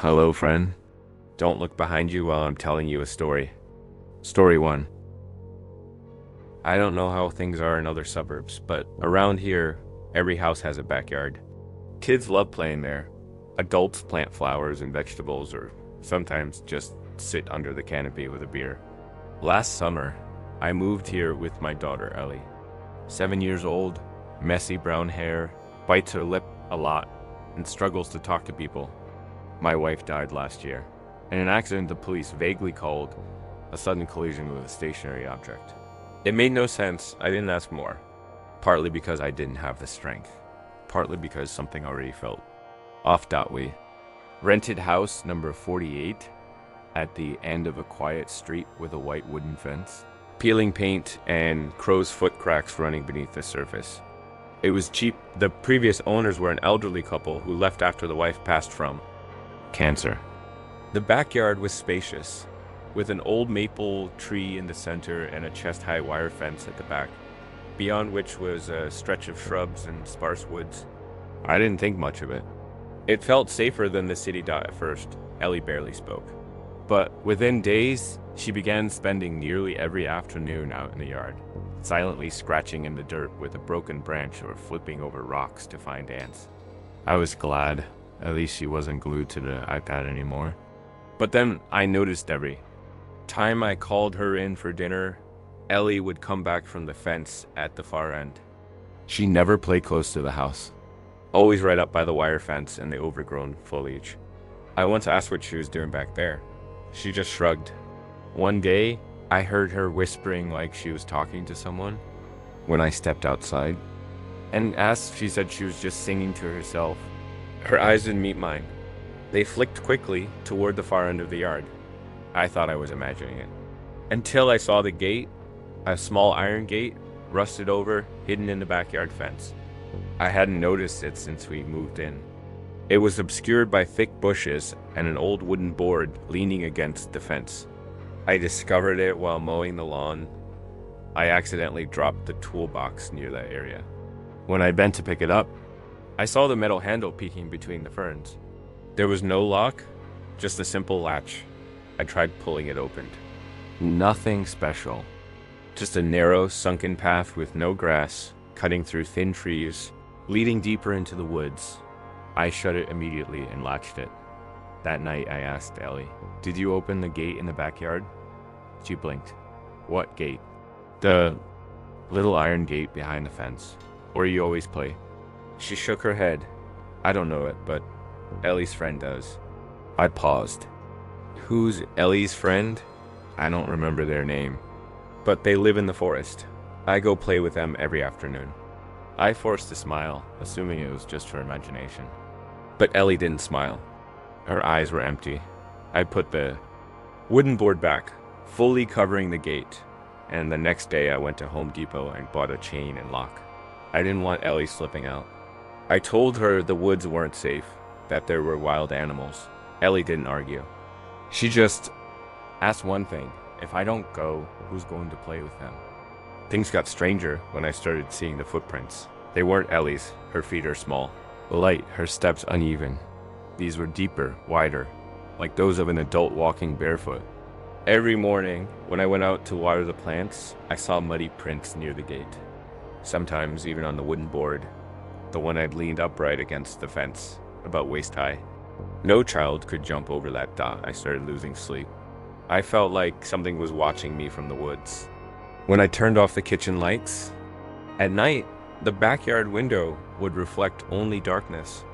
Hello, friend. Don't look behind you while I'm telling you a story. Story 1. I don't know how things are in other suburbs, but around here, every house has a backyard. Kids love playing there. Adults plant flowers and vegetables, or sometimes just sit under the canopy with a beer. Last summer, I moved here with my daughter Ellie. 7 years old, messy brown hair, bites her lip a lot, and struggles to talk to people. My wife died last year. In an accident the police vaguely called a sudden collision with a stationary object. It made no sense. I didn't ask more. Partly because I didn't have the strength. Partly because something already felt off. We rented house number 48 at the end of a quiet street with a white wooden fence. Peeling paint and crow's foot cracks running beneath the surface. It was cheap. The previous owners were an elderly couple who left after the wife passed from cancer. The backyard was spacious, with an old maple tree in the center and a chest-high wire fence at the back, beyond which was a stretch of shrubs and sparse woods. I didn't think much of it. It felt safer than the city dot at first. Ellie barely spoke. But within days, she began spending nearly every afternoon out in the yard, silently scratching in the dirt with a broken branch or flipping over rocks to find ants. I was glad. At least she wasn't glued to the iPad anymore. But then I noticed every time I called her in for dinner, Ellie would come back from the fence at the far end. She never played close to the house, always right up by the wire fence and the overgrown foliage. I once asked what she was doing back there. She just shrugged. One day, I heard her whispering like she was talking to someone when I stepped outside, and asked, she said she was just singing to herself. Her eyes didn't meet mine. They flicked quickly toward the far end of the yard. I thought I was imagining it. Until I saw the gate, a small iron gate, rusted over, hidden in the backyard fence. I hadn't noticed it since we moved in. It was obscured by thick bushes and an old wooden board leaning against the fence. I discovered it while mowing the lawn. I accidentally dropped the toolbox near that area. When I bent to pick it up, I saw the metal handle peeking between the ferns. There was no lock, just a simple latch. I tried pulling it open. Nothing special. Just a narrow, sunken path with no grass, cutting through thin trees, leading deeper into the woods. I shut it immediately and latched it. That night I asked Ellie, "Did you open the gate in the backyard?" She blinked. "What gate?" "The little iron gate behind the fence, where you always play." She shook her head. "I don't know it, but Ellie's friend does." I paused. Who's Ellie's friend? I don't remember their name, but they live in the forest. I go play with them every afternoon. I forced a smile, assuming it was just her imagination. But Ellie didn't smile. Her eyes were empty. I put the wooden board back, fully covering the gate, and the next day I went to Home Depot and bought a chain and lock. I didn't want Ellie slipping out. I told her the woods weren't safe, that there were wild animals. Ellie didn't argue. She just asked one thing: if I don't go, who's going to play with them? Things got stranger when I started seeing the footprints. They weren't Ellie's. Her feet are small, light, her steps uneven. These were deeper, wider, like those of an adult walking barefoot. Every morning, when I went out to water the plants, I saw muddy prints near the gate. Sometimes even on the wooden board, the one I'd leaned upright against the fence, about waist high. No child could jump over that dot. I started losing sleep. I felt like something was watching me from the woods. When I turned off the kitchen lights, at night, the backyard window would reflect only darkness.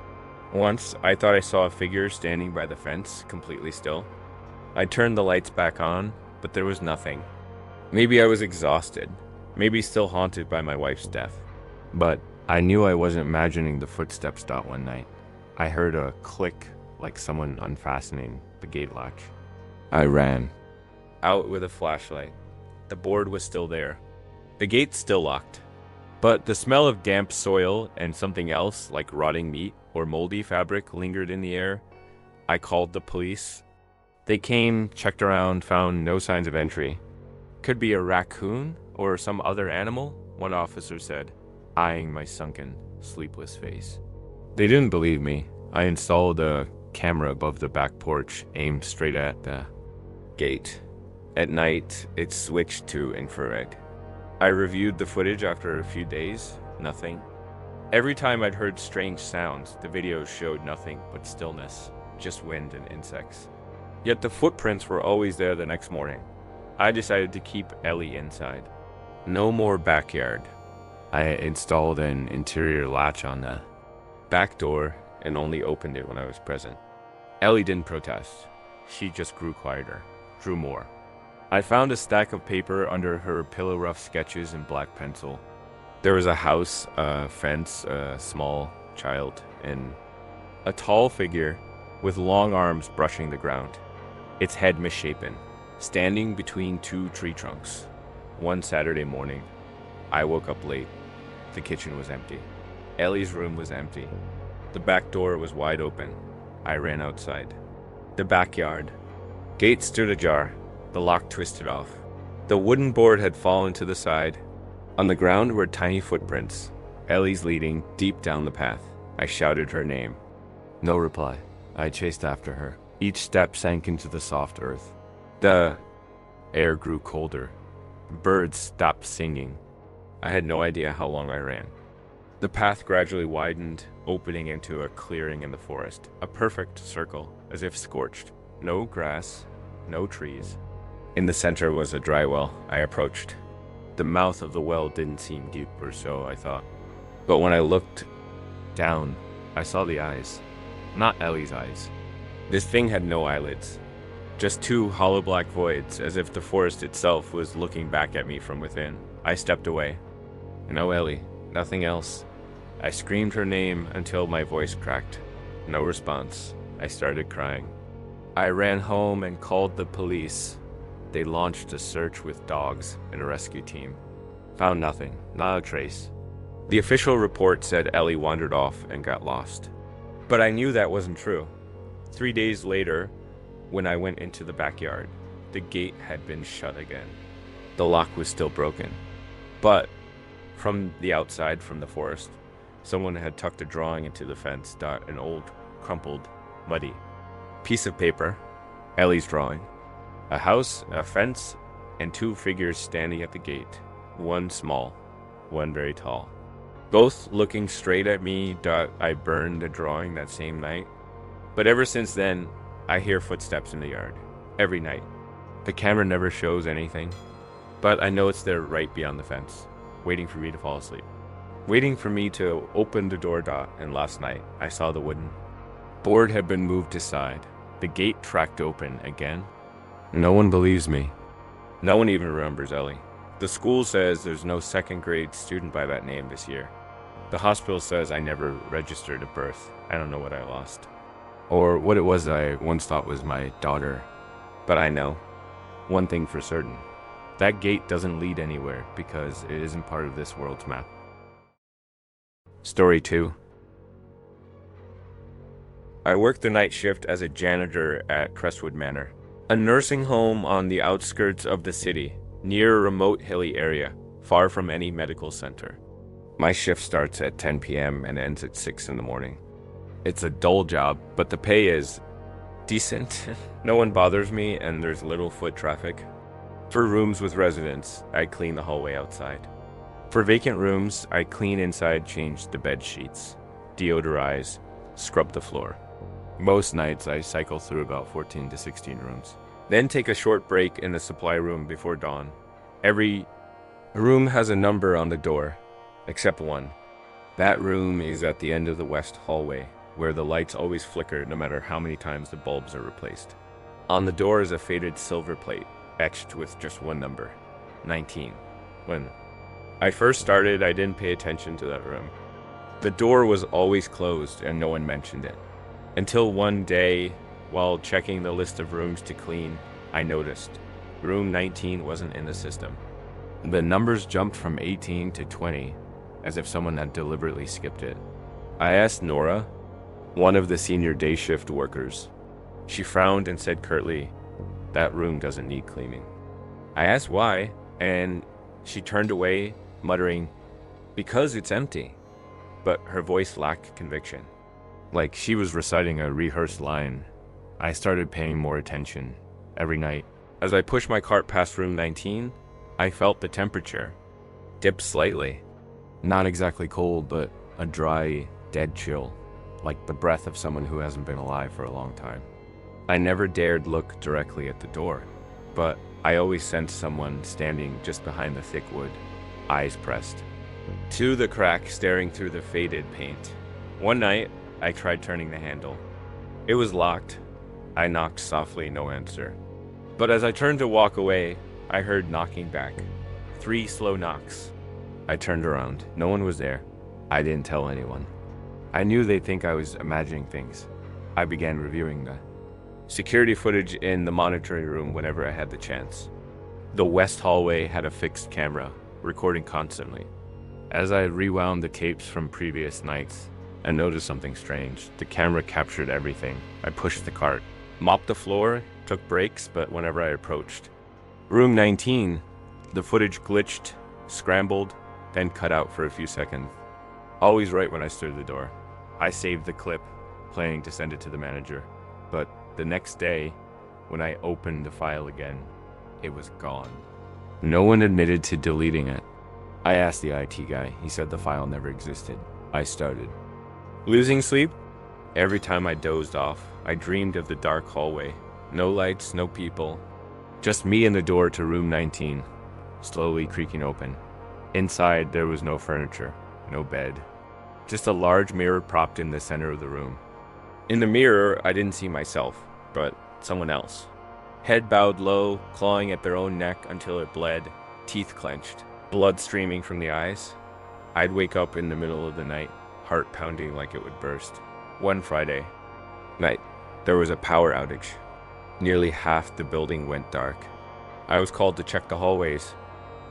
Once, I thought I saw a figure standing by the fence, completely still. I turned the lights back on, but there was nothing. Maybe I was exhausted, maybe still haunted by my wife's death. But I knew I wasn't imagining the footsteps dot one night. I heard a click, like someone unfastening the gate latch. I ran out with a flashlight. The board was still there. The gate still locked. But the smell of damp soil and something else, like rotting meat or moldy fabric, lingered in the air. I called the police. They came, checked around, found no signs of entry. "Could be a raccoon or some other animal," one officer said, eyeing my sunken, sleepless face. They didn't believe me. I installed a camera above the back porch, aimed straight at the gate. At night, it switched to infrared. I reviewed the footage after a few days. Nothing. Every time I'd heard strange sounds, the videos showed nothing but stillness, just wind and insects. Yet the footprints were always there the next morning. I decided to keep Ellie inside. No more backyard. I installed an interior latch on the back door and only opened it when I was present. Ellie didn't protest. She just grew quieter, drew more. I found a stack of paper under her pillow rough sketches in black pencil. There was a house, a fence, a small child, and a tall figure with long arms brushing the ground, its head misshapen, standing between two tree trunks. One Saturday morning, I woke up late. The kitchen was empty. Ellie's room was empty. The back door was wide open. I ran outside. The backyard. Gate stood ajar. The lock twisted off. The wooden board had fallen to the side. On the ground were tiny footprints. Ellie's leading deep down the path. I shouted her name. No reply. I chased after her. Each step sank into the soft earth. The air grew colder. Birds stopped singing. I had no idea how long I ran. The path gradually widened, opening into a clearing in the forest. A perfect circle, as if scorched. No grass, no trees. In the center was a dry well. I approached. The mouth of the well didn't seem deep, or so I thought. But when I looked down, I saw the eyes. Not Ellie's eyes. This thing had no eyelids. Just two hollow black voids, as if the forest itself was looking back at me from within. I stepped away. No Ellie, nothing else. I screamed her name until my voice cracked. No response. I started crying. I ran home and called the police. They launched a search with dogs and a rescue team. Found nothing, not a trace. The official report said Ellie wandered off and got lost. But I knew that wasn't true. 3 days later, when I went into the backyard, the gate had been shut again. The lock was still broken. But from the outside, from the forest, someone had tucked a drawing into the fence, an old, crumpled, muddy piece of paper, Ellie's drawing. A house, a fence, and two figures standing at the gate. One small, one very tall. Both looking straight at me. I burned the drawing that same night. But ever since then, I hear footsteps in the yard. Every night. The camera never shows anything. But I know it's there right beyond the fence, waiting for me to fall asleep. Waiting for me to open the door. And last night, I saw the wooden board had been moved aside. The gate tracked open again. No one believes me. No one even remembers Ellie. The school says there's no second grade student by that name this year. The hospital says I never registered at birth. I don't know what I lost. Or what it was I once thought was my daughter. But I know one thing for certain. That gate doesn't lead anywhere because it isn't part of this world's map. Story 2. I worked the night shift as a janitor at Crestwood Manor, a nursing home on the outskirts of the city, near a remote hilly area, far from any medical center. My shift starts at 10 p.m. and ends at 6 in the morning. It's a dull job, but the pay is decent. No one bothers me and there's little foot traffic. For rooms with residents, I clean the hallway outside. For vacant rooms, I clean inside, change the bed sheets, deodorize, scrub the floor. Most nights, I cycle through about 14 to 16 rooms. Then take a short break in the supply room before dawn. Every room has a number on the door, except one. That room is at the end of the west hallway, where the lights always flicker no matter how many times the bulbs are replaced. On the door is a faded silver plate, etched with just one number, 19. When I first started, I didn't pay attention to that room. The door was always closed and no one mentioned it. Until one day, while checking the list of rooms to clean, I noticed room 19 wasn't in the system. The numbers jumped from 18 to 20, as if someone had deliberately skipped it. I asked Nora, one of the senior day shift workers. She frowned and said curtly, "That room doesn't need cleaning." I asked why, and she turned away, muttering, "Because it's empty." But her voice lacked conviction. Like she was reciting a rehearsed line. I started paying more attention every night. As I pushed my cart past room 19, I felt the temperature dip slightly. Not exactly cold, but a dry, dead chill, like the breath of someone who hasn't been alive for a long time. I never dared look directly at the door, but I always sensed someone standing just behind the thick wood, eyes pressed to the crack, staring through the faded paint. One night, I tried turning the handle. It was locked. I knocked softly, no answer. But as I turned to walk away, I heard knocking back. 3 slow knocks. I turned around. No one was there. I didn't tell anyone. I knew they'd think I was imagining things. I began reviewing the security footage in the monitoring room whenever I had the chance. The west hallway had a fixed camera, recording constantly. As I rewound the tapes from previous nights, I noticed something strange. The camera captured everything. I pushed the cart, mopped the floor, took breaks, but whenever I approached room 19, the footage glitched, scrambled, then cut out for a few seconds. Always right when I stood at the door. I saved the clip, planning to send it to the manager. But the next day, when I opened the file again, it was gone. No one admitted to deleting it. I asked the IT guy. He said the file never existed. I started losing sleep. Every time I dozed off, I dreamed of the dark hallway. No lights, no people. Just me and the door to room 19, slowly creaking open. Inside, there was no furniture, no bed. Just a large mirror propped in the center of the room. In the mirror, I didn't see myself, but someone else. Head bowed low, clawing at their own neck until it bled, teeth clenched, blood streaming from the eyes. I'd wake up in the middle of the night, heart pounding like it would burst. One Friday night, there was a power outage. Nearly half the building went dark. I was called to check the hallways.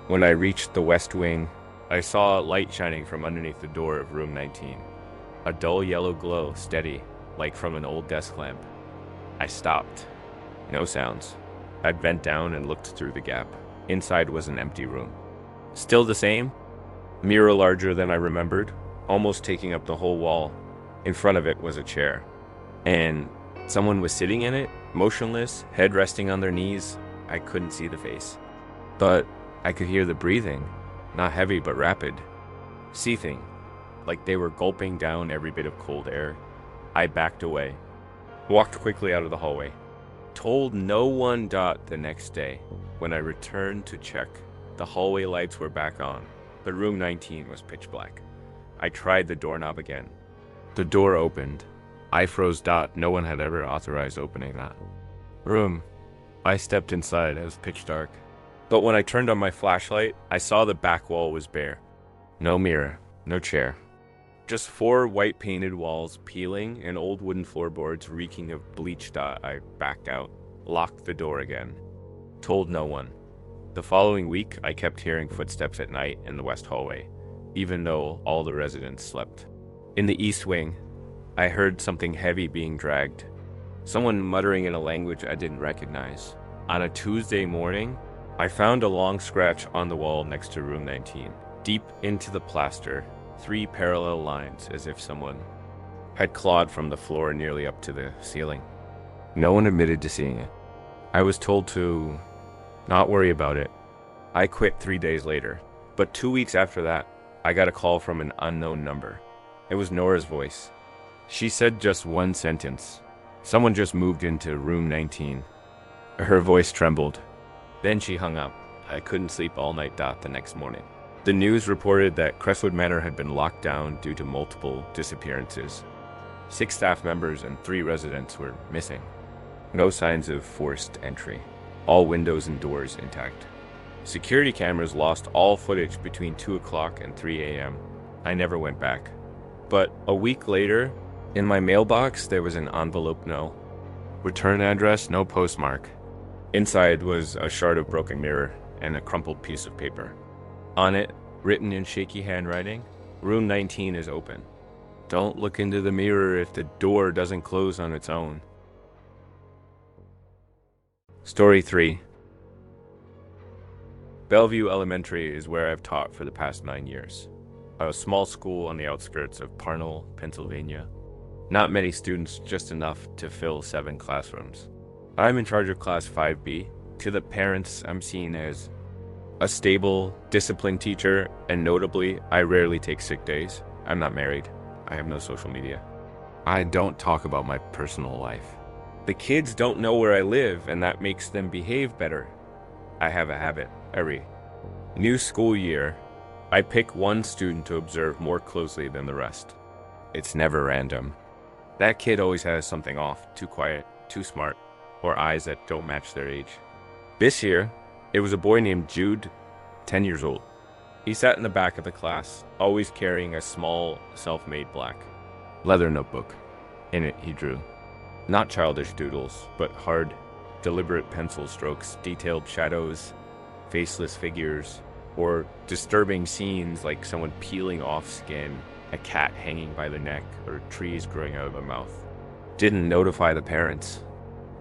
When I reached the west wing, I saw a light shining from underneath the door of room 19. A dull yellow glow, steady, like from an old desk lamp. I stopped. No sounds. I bent down and looked through the gap. Inside was an empty room. Still the same. Mirror larger than I remembered, almost taking up the whole wall. In front of it was a chair. And someone was sitting in it, motionless, head resting on their knees. I couldn't see the face. But I could hear the breathing, not heavy but rapid. Seething, like they were gulping down every bit of cold air. I backed away, walked quickly out of the hallway. Told no one. The next day, when I returned to check, the hallway lights were back on, but room 19 was pitch black. I tried the doorknob again. The door opened. I froze. No one had ever authorized opening that room. I stepped inside. It was pitch dark. But when I turned on my flashlight, I saw the back wall was bare. No mirror, no chair. Just 4 white painted walls peeling and old wooden floorboards reeking of bleach. I backed out, locked the door again. Told no one. The following week, I kept hearing footsteps at night in the west hallway, even though all the residents slept. In the east wing, I heard something heavy being dragged. Someone muttering in a language I didn't recognize. On a Tuesday morning, I found a long scratch on the wall next to room 19. Deep into the plaster, 3 parallel lines, as if someone had clawed from the floor nearly up to the ceiling. No one admitted to seeing it. I was told to not worry about it. I quit 3 days later, but 2 weeks after that, I got a call from an unknown number. It was Nora's voice. She said just one sentence. Someone just moved into room 19. Her voice trembled. Then she hung up. I couldn't sleep all night. The next morning, the news reported that Crestwood Manor had been locked down due to multiple disappearances. 6 staff members and 3 residents were missing. No signs of forced entry. All windows and doors intact. Security cameras lost all footage between 2 o'clock and 3 a.m. I never went back. But a week later, in my mailbox, there was an envelope. No return address, no postmark. Inside was a shard of broken mirror and a crumpled piece of paper. On it, written in shaky handwriting, room 19 is open. Don't look into the mirror if the door doesn't close on its own. Story 3. Bellevue Elementary is where I've taught for the past 9 years. A small school on the outskirts of Parnell, Pennsylvania. Not many students, just enough to fill 7 classrooms. I'm in charge of class 5B. To the parents, I'm seen as a stable, disciplined teacher, and notably, I rarely take sick days. I'm not married. I have no social media. I don't talk about my personal life. The kids don't know where I live, and that makes them behave better. I have a habit. Every new school year, I pick one student to observe more closely than the rest. It's never random. That kid always has something off, too quiet, too smart, or eyes that don't match their age. This year, it was a boy named Jude, 10 years old. He sat in the back of the class, always carrying a small, self-made black leather notebook. In it, he drew. Not childish doodles, but hard, deliberate pencil strokes, detailed shadows, faceless figures, or disturbing scenes like someone peeling off skin, a cat hanging by the neck, or trees growing out of the mouth. Didn't notify the parents.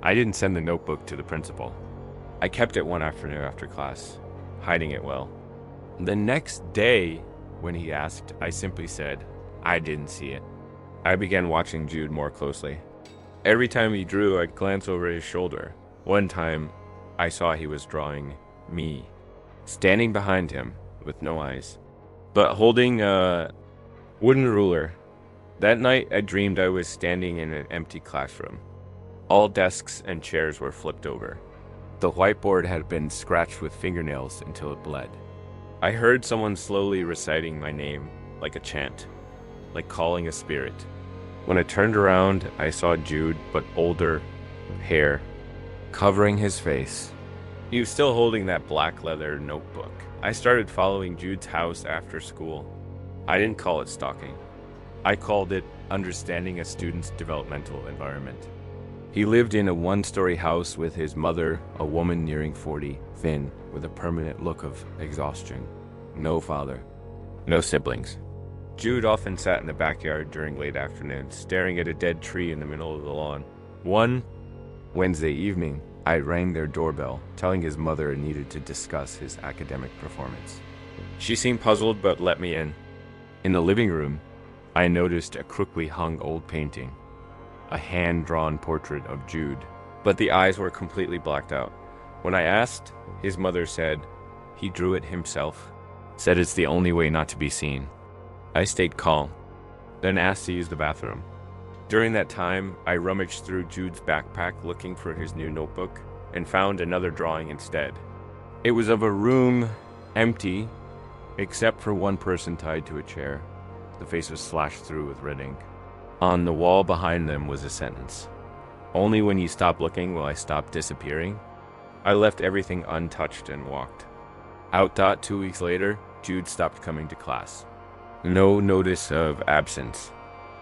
I didn't send the notebook to the principal. I kept it one afternoon after class, hiding it well. The next day, when he asked, I simply said, I didn't see it. I began watching Jude more closely. Every time he drew, I'd glance over his shoulder. One time, I saw he was drawing me, standing behind him with no eyes, but holding a wooden ruler. That night, I dreamed I was standing in an empty classroom. All desks and chairs were flipped over. The whiteboard had been scratched with fingernails until it bled. I heard someone slowly reciting my name, like a chant, like calling a spirit. When I turned around, I saw Jude, but older, hair, covering his face. He was still holding that black leather notebook. I started following Jude's house after school. I didn't call it stalking. I called it understanding a student's developmental environment. He lived in a one-story house with his mother, a woman nearing 40, thin, with a permanent look of exhaustion. No father. No siblings. Jude often sat in the backyard during late afternoons, staring at a dead tree in the middle of the lawn. One Wednesday evening, I rang their doorbell, telling his mother I needed to discuss his academic performance. She seemed puzzled but let me in. In the living room, I noticed a crookedly hung old painting, a hand-drawn portrait of Jude, but the eyes were completely blacked out. When I asked, his mother said he drew it himself, said it's the only way not to be seen. I stayed calm, then asked to use the bathroom. During that time, I rummaged through Jude's backpack looking for his new notebook and found another drawing instead. It was of a room empty, except for one person tied to a chair. The face was slashed through with red ink. On the wall behind them was a sentence. Only when you stop looking will I stop disappearing. I left everything untouched and walked. 2 weeks later, Jude stopped coming to class. No notice of absence.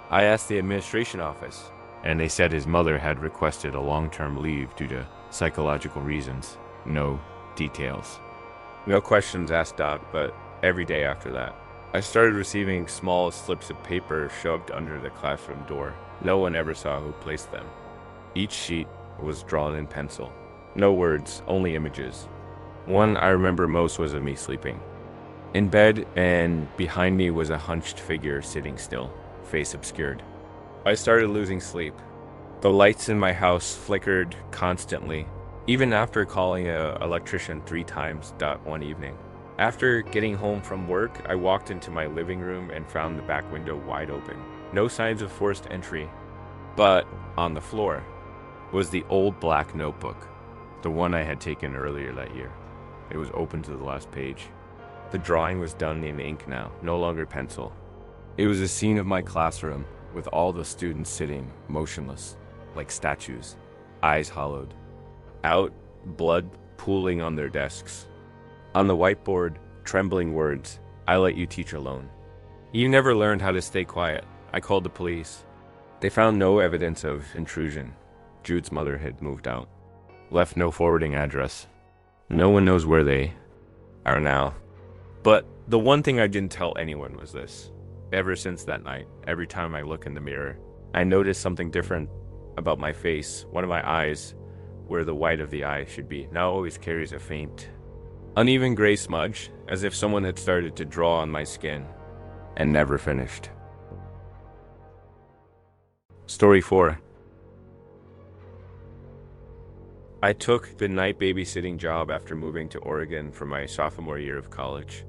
I asked the administration office, and they said his mother had requested a long-term leave due to psychological reasons. No details. No questions asked out, but every day after that, I started receiving small slips of paper shoved under the classroom door. No one ever saw who placed them. Each sheet was drawn in pencil. No words, only images. One I remember most was of me sleeping. In bed, and behind me was a hunched figure sitting still, face obscured. I started losing sleep. The lights in my house flickered constantly, even after calling an electrician 3 times one evening. After getting home from work, I walked into my living room and found the back window wide open. No signs of forced entry, but on the floor was the old black notebook, the one I had taken earlier that year. It was open to the last page. The drawing was done in ink now, no longer pencil. It was a scene of my classroom, with all the students sitting, motionless, like statues, eyes hollowed. Out, blood pooling on their desks. On the whiteboard, trembling words, I let you teach alone. You never learned how to stay quiet. I called the police. They found no evidence of intrusion. Jude's mother had moved out. Left no forwarding address. No one knows where they are now. But the one thing I didn't tell anyone was this. Ever since that night, every time I look in the mirror, I notice something different about my face. One of my eyes, where the white of the eye should be, now always carries a faint, uneven gray smudge, as if someone had started to draw on my skin and never finished. Story 4. I took the night babysitting job after moving to Oregon for my sophomore year of college.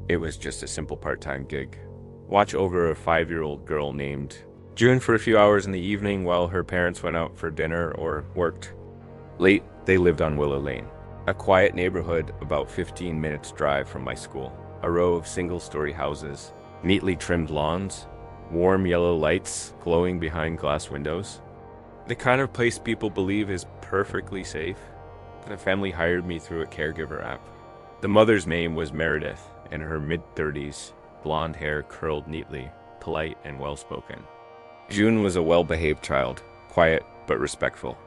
It was just a simple part-time gig. Watch over a 5-year-old girl named June for a few hours in the evening while her parents went out for dinner or worked. Late, they lived on Willow Lane, a quiet neighborhood about 15 minutes drive from my school. A row of single-story houses, neatly trimmed lawns, warm yellow lights glowing behind glass windows. The kind of place people believe is perfectly safe. The family hired me through a caregiver app. The mother's name was Meredith, in her mid-30s, blonde hair curled neatly, polite and well-spoken. June was a well-behaved child, quiet but respectful.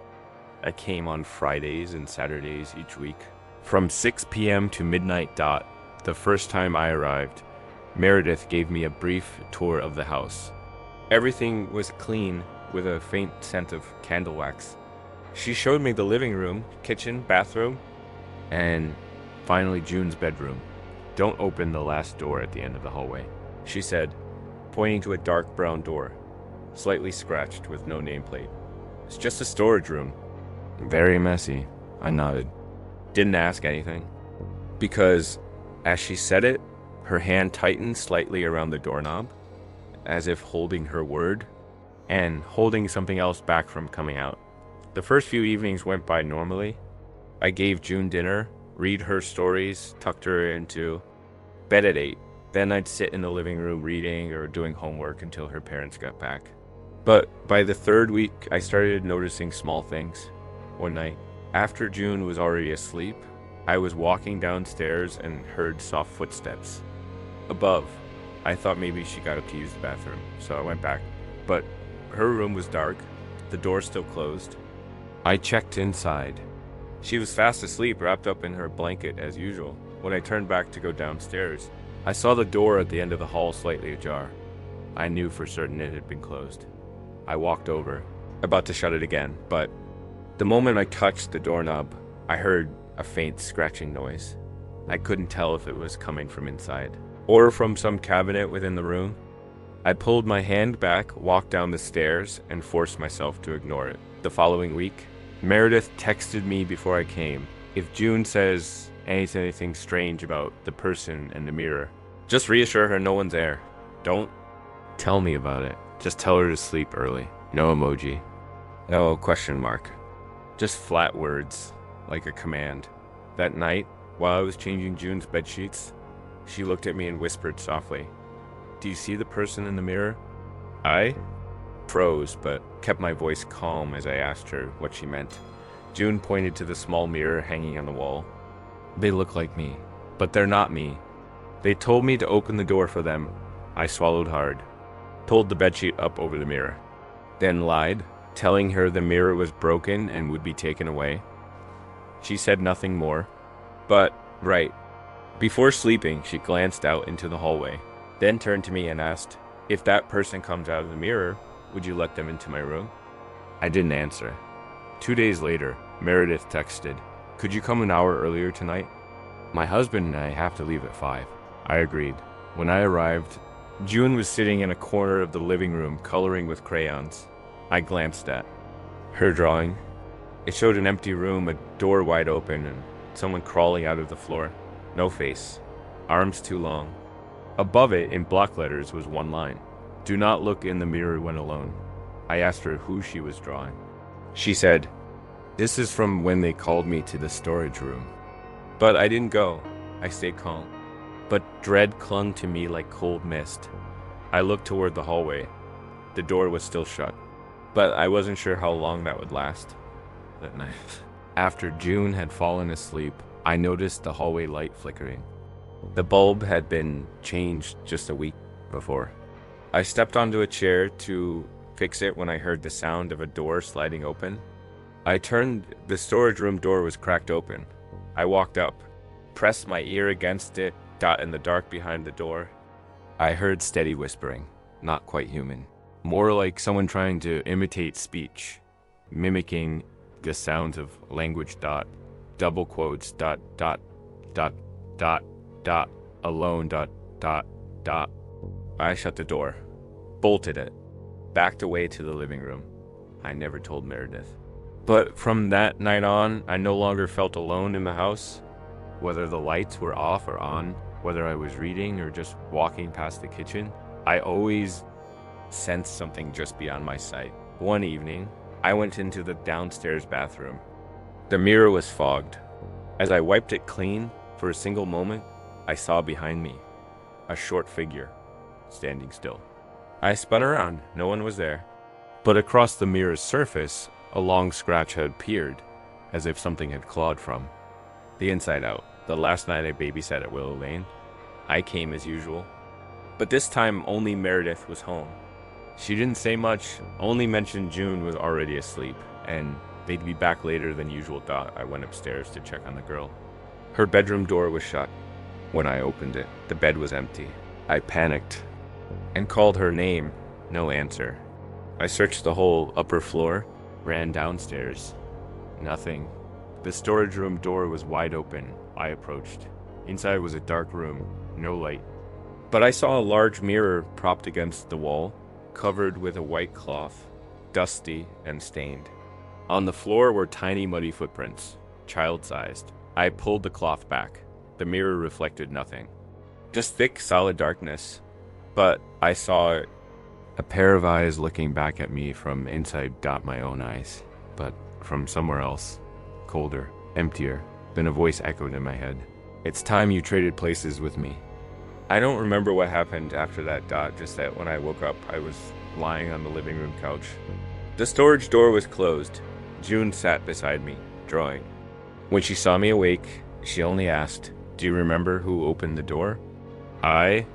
I came on Fridays and Saturdays each week. From 6 p.m. to midnight dot, the first time I arrived, Meredith gave me a brief tour of the house. Everything was clean with a faint scent of candle wax. She showed me the living room, kitchen, bathroom, and finally June's bedroom. Don't open the last door at the end of the hallway, she said, pointing to a dark brown door, slightly scratched with no nameplate. It's just a storage room. Very messy, I nodded. Didn't ask anything. Because, as she said it, her hand tightened slightly around the doorknob, as if holding her word, and holding something else back from coming out. The first few evenings went by normally. I gave June dinner, read her stories, tucked her into bed at 8. Then I'd sit in the living room reading or doing homework until her parents got back. But by the third week, I started noticing small things. One night, after June was already asleep, I was walking downstairs and heard soft footsteps. Above, I thought maybe she got up to use the bathroom, so I went back. But her room was dark, the door still closed. I checked inside. She was fast asleep, wrapped up in her blanket as usual. When I turned back to go downstairs, I saw the door at the end of the hall slightly ajar. I knew for certain it had been closed. I walked over, about to shut it again, but the moment I touched the doorknob, I heard a faint scratching noise. I couldn't tell if it was coming from inside or from some cabinet within the room. I pulled my hand back, walked down the stairs, and forced myself to ignore it. The following week, Meredith texted me before I came. If June says anything strange about the person in the mirror, just reassure her no one's there. Don't tell me about it. Just tell her to sleep early. No emoji. No question mark. Just flat words, like a command. That night, while I was changing June's bedsheets, she looked at me and whispered softly, "Do you see the person in the mirror?" I froze, but kept my voice calm as I asked her what she meant. June pointed to the small mirror hanging on the wall. "They look like me, but they're not me. They told me to open the door for them." I swallowed hard, pulled the bedsheet up over the mirror, then lied, telling her the mirror was broken and would be taken away. She said nothing more, but right. Before sleeping, she glanced out into the hallway, then turned to me and asked, "If that person comes out of the mirror, would you let them into my room?" I didn't answer. 2 days later, Meredith texted, "Could you come an hour earlier tonight? My husband and I have to leave at 5. I agreed. When I arrived, June was sitting in a corner of the living room coloring with crayons. I glanced at her drawing. It showed an empty room, a door wide open, and someone crawling out of the floor. No face. Arms too long. Above it, in block letters, was one line: "Do not look in the mirror when alone." I asked her who she was drawing. She said, "This is from when they called me to the storage room." But I didn't go. I stayed calm. But dread clung to me like cold mist. I looked toward the hallway. The door was still shut, but I wasn't sure how long that would last. That night, after June had fallen asleep, I noticed the hallway light flickering. The bulb had been changed just a week before. I stepped onto a chair to fix it when I heard the sound of a door sliding open. I turned. The storage room door was cracked open. I walked up, pressed my ear against it, got in the dark behind the door. I heard steady whispering, not quite human. More like someone trying to imitate speech, mimicking the sounds of language dot, double quotes dot dot dot dot dot, alone dot dot dot. I shut the door, bolted it, backed away to the living room. I never told Meredith. But from that night on, I no longer felt alone in the house. Whether the lights were off or on, whether I was reading or just walking past the kitchen, I always sensed something just beyond my sight. One evening, I went into the downstairs bathroom. The mirror was fogged. As I wiped it clean, for a single moment, I saw behind me a short figure standing still. I spun around. No one was there. But across the mirror's surface, a long scratch had appeared, as if something had clawed from the inside out. The last night I babysat at Willow Lane, I came as usual. But this time only Meredith was home. She didn't say much, only mentioned June was already asleep, and they'd be back later than usual. I went upstairs to check on the girl. Her bedroom door was shut. When I opened it, the bed was empty. I panicked and called her name. No answer. I searched the whole upper floor, ran downstairs. Nothing. The storage room door was wide open. I approached. Inside was a dark room, no light. But I saw a large mirror propped against the wall, covered with a white cloth, dusty and stained. On the floor were tiny muddy footprints, child-sized. I pulled the cloth back. The mirror reflected nothing. Just thick, solid darkness. But I saw a pair of eyes looking back at me from inside my own eyes, but from somewhere else, colder, emptier. Then a voice echoed in my head. "It's time you traded places with me." I don't remember what happened after that, just that when I woke up, I was lying on the living room couch. The storage door was closed. June sat beside me, drawing. When she saw me awake, she only asked, "Do you remember who opened the door?" I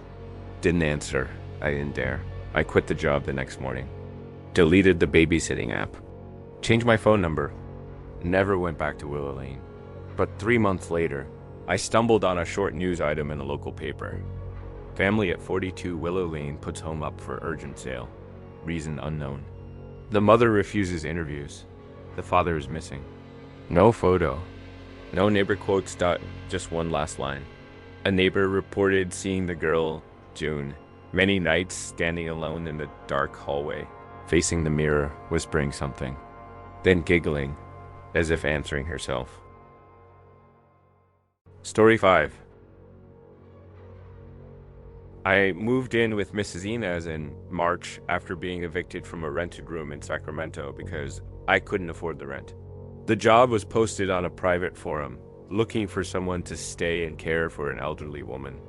didn't answer. I didn't dare. I quit the job the next morning. Deleted the babysitting app. Changed my phone number. Never went back to Willow Lane. But 3 months later, I stumbled on a short news item in a local paper. Family at 42 Willow Lane puts home up for urgent sale. Reason unknown. The mother refuses interviews. The father is missing. No photo. No neighbor quotes. Just one last line. A neighbor reported seeing the girl, June, many nights standing alone in the dark hallway, facing the mirror, whispering something, then giggling, as if answering herself. Story 5. I moved in with Mrs. Inez in March after being evicted from a rented room in Sacramento because I couldn't afford the rent. The job was posted on a private forum, looking for someone to stay and care for an elderly woman.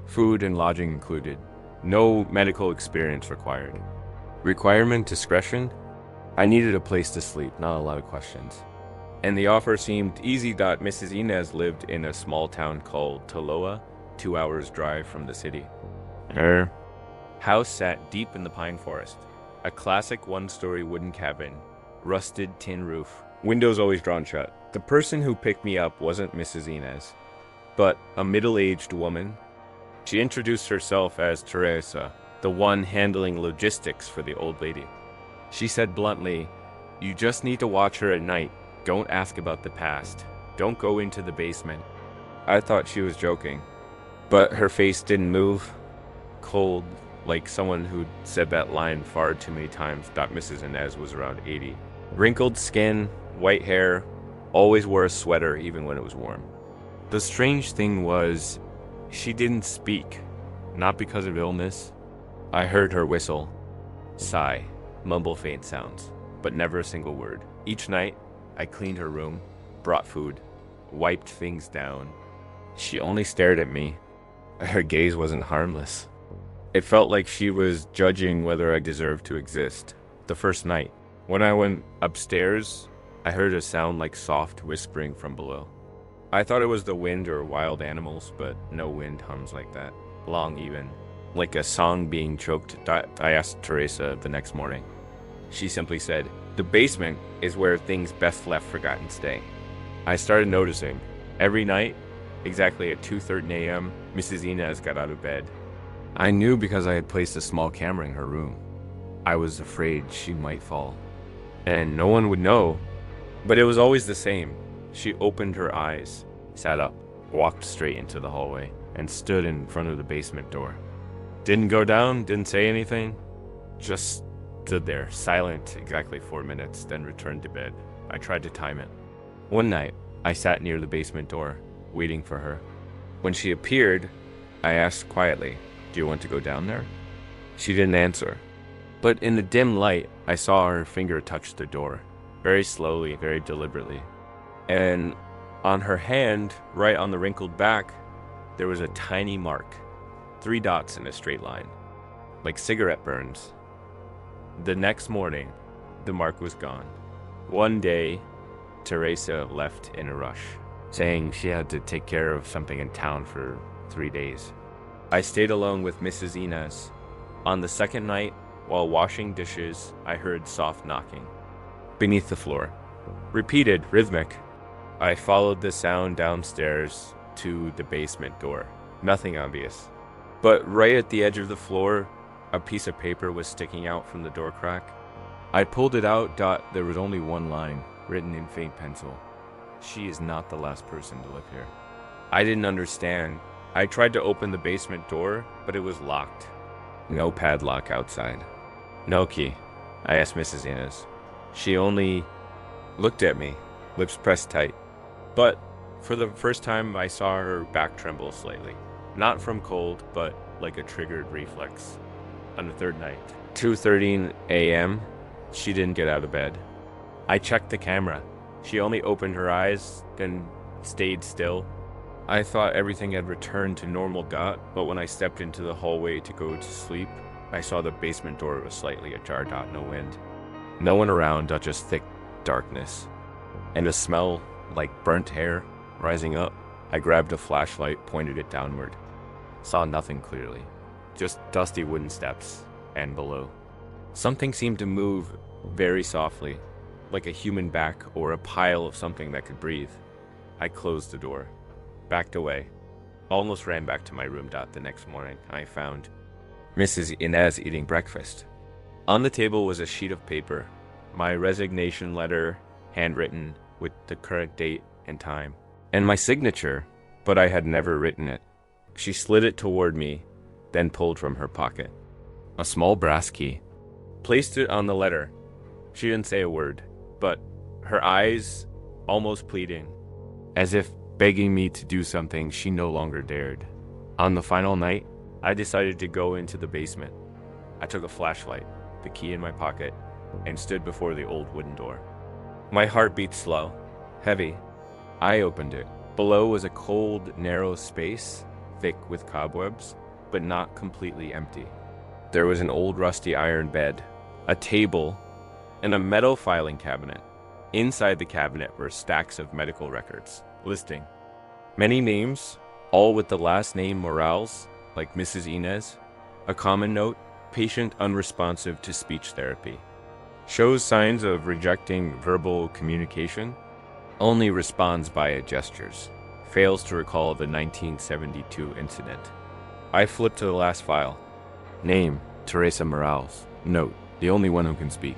Food and lodging included. No medical experience required. Requirement: discretion? I needed a place to sleep, not a lot of questions. And the offer seemed easy. Mrs. Inez lived in a small town called Toloa, 2 hours drive from the city. Her house sat deep in the pine forest. A classic one-story wooden cabin, rusted tin roof, windows always drawn shut. The person who picked me up wasn't Mrs. Inez, but a middle-aged woman. She introduced herself as Teresa, the one handling logistics for the old lady. She said bluntly, "You just need to watch her at night. Don't ask about the past. Don't go into the basement." I thought she was joking, but her face didn't move. Cold, like someone who'd said that line far too many times. Mrs. Inez was around 80. Wrinkled skin, white hair, always wore a sweater even when it was warm. The strange thing was, she didn't speak, not because of illness. I heard her whistle, sigh, mumble faint sounds, but never a single word. Each night, I cleaned her room, brought food, wiped things down. She only stared at me. Her gaze wasn't harmless. It felt like she was judging whether I deserved to exist. The first night, when I went upstairs, I heard a sound like soft whispering from below. I thought it was the wind or wild animals, but no wind hums like that. Long even, like a song being choked. I asked Teresa the next morning. She simply said, "The basement is where things best left forgotten stay." I started noticing. Every night, exactly at 2:30 a.m., Mrs. Inez got out of bed. I knew because I had placed a small camera in her room. I was afraid she might fall. And no one would know, but it was always the same. She opened her eyes, sat up, walked straight into the hallway, and stood in front of the basement door. Didn't go down, didn't say anything, just Stood there, silent, exactly 4 minutes, then returned to bed. I tried to time it. One night, I sat near the basement door, waiting for her. When she appeared, I asked quietly, "Do you want to go down there?" She didn't answer. But in the dim light, I saw her finger touch the door, very slowly, very deliberately. And on her hand, right on the wrinkled back, there was a tiny mark, 3 dots in a straight line, like cigarette burns. The next morning, the mark was gone. One day, Teresa left in a rush, saying she had to take care of something in town for 3 days. I stayed alone with Mrs. Inez. On the second night, while washing dishes, I heard soft knocking beneath the floor. Repeated, rhythmic. I followed the sound downstairs to the basement door. Nothing obvious. But right at the edge of the floor, a piece of paper was sticking out from the door crack. I pulled it out. There was only one line, written in faint pencil. "She is not the last person to live here." I didn't understand. I tried to open the basement door, but it was locked. No padlock outside. No key. I asked Mrs. Inez. She only looked at me, lips pressed tight. But for the first time, I saw her back tremble slightly. Not from cold, but like a triggered reflex. On the third night, 2:13 a.m., she didn't get out of bed. I checked the camera. She only opened her eyes, then stayed still. I thought everything had returned to normal. But when I stepped into the hallway to go to sleep, I saw the basement door was slightly ajar. No wind. No one around, just thick darkness. And a smell like burnt hair rising up. I grabbed a flashlight, pointed it downward. Saw nothing clearly. Just dusty wooden steps, and below. Something seemed to move very softly, like a human back or a pile of something that could breathe. I closed the door, backed away, almost ran back to my room. The next morning, I found Mrs. Inez eating breakfast. On the table was a sheet of paper, my resignation letter, handwritten with the correct date and time, and my signature, but I had never written it. She slid it toward me, then pulled from her pocket a small brass key, placed it on the letter. She didn't say a word, but her eyes almost pleading, as if begging me to do something she no longer dared. On the final night, I decided to go into the basement. I took a flashlight, the key in my pocket, and stood before the old wooden door. My heart beat slow, heavy. I opened it. Below was a cold, narrow space, thick with cobwebs, but not completely empty. There was an old rusty iron bed, a table, and a metal filing cabinet. Inside the cabinet were stacks of medical records, listing many names, all with the last name Morales, like Mrs. Inez. A common note, patient unresponsive to speech therapy. Shows signs of rejecting verbal communication. Only responds via gestures. Fails to recall the 1972 incident. I flipped to the last file. Name, Teresa Morales. Note, the only one who can speak,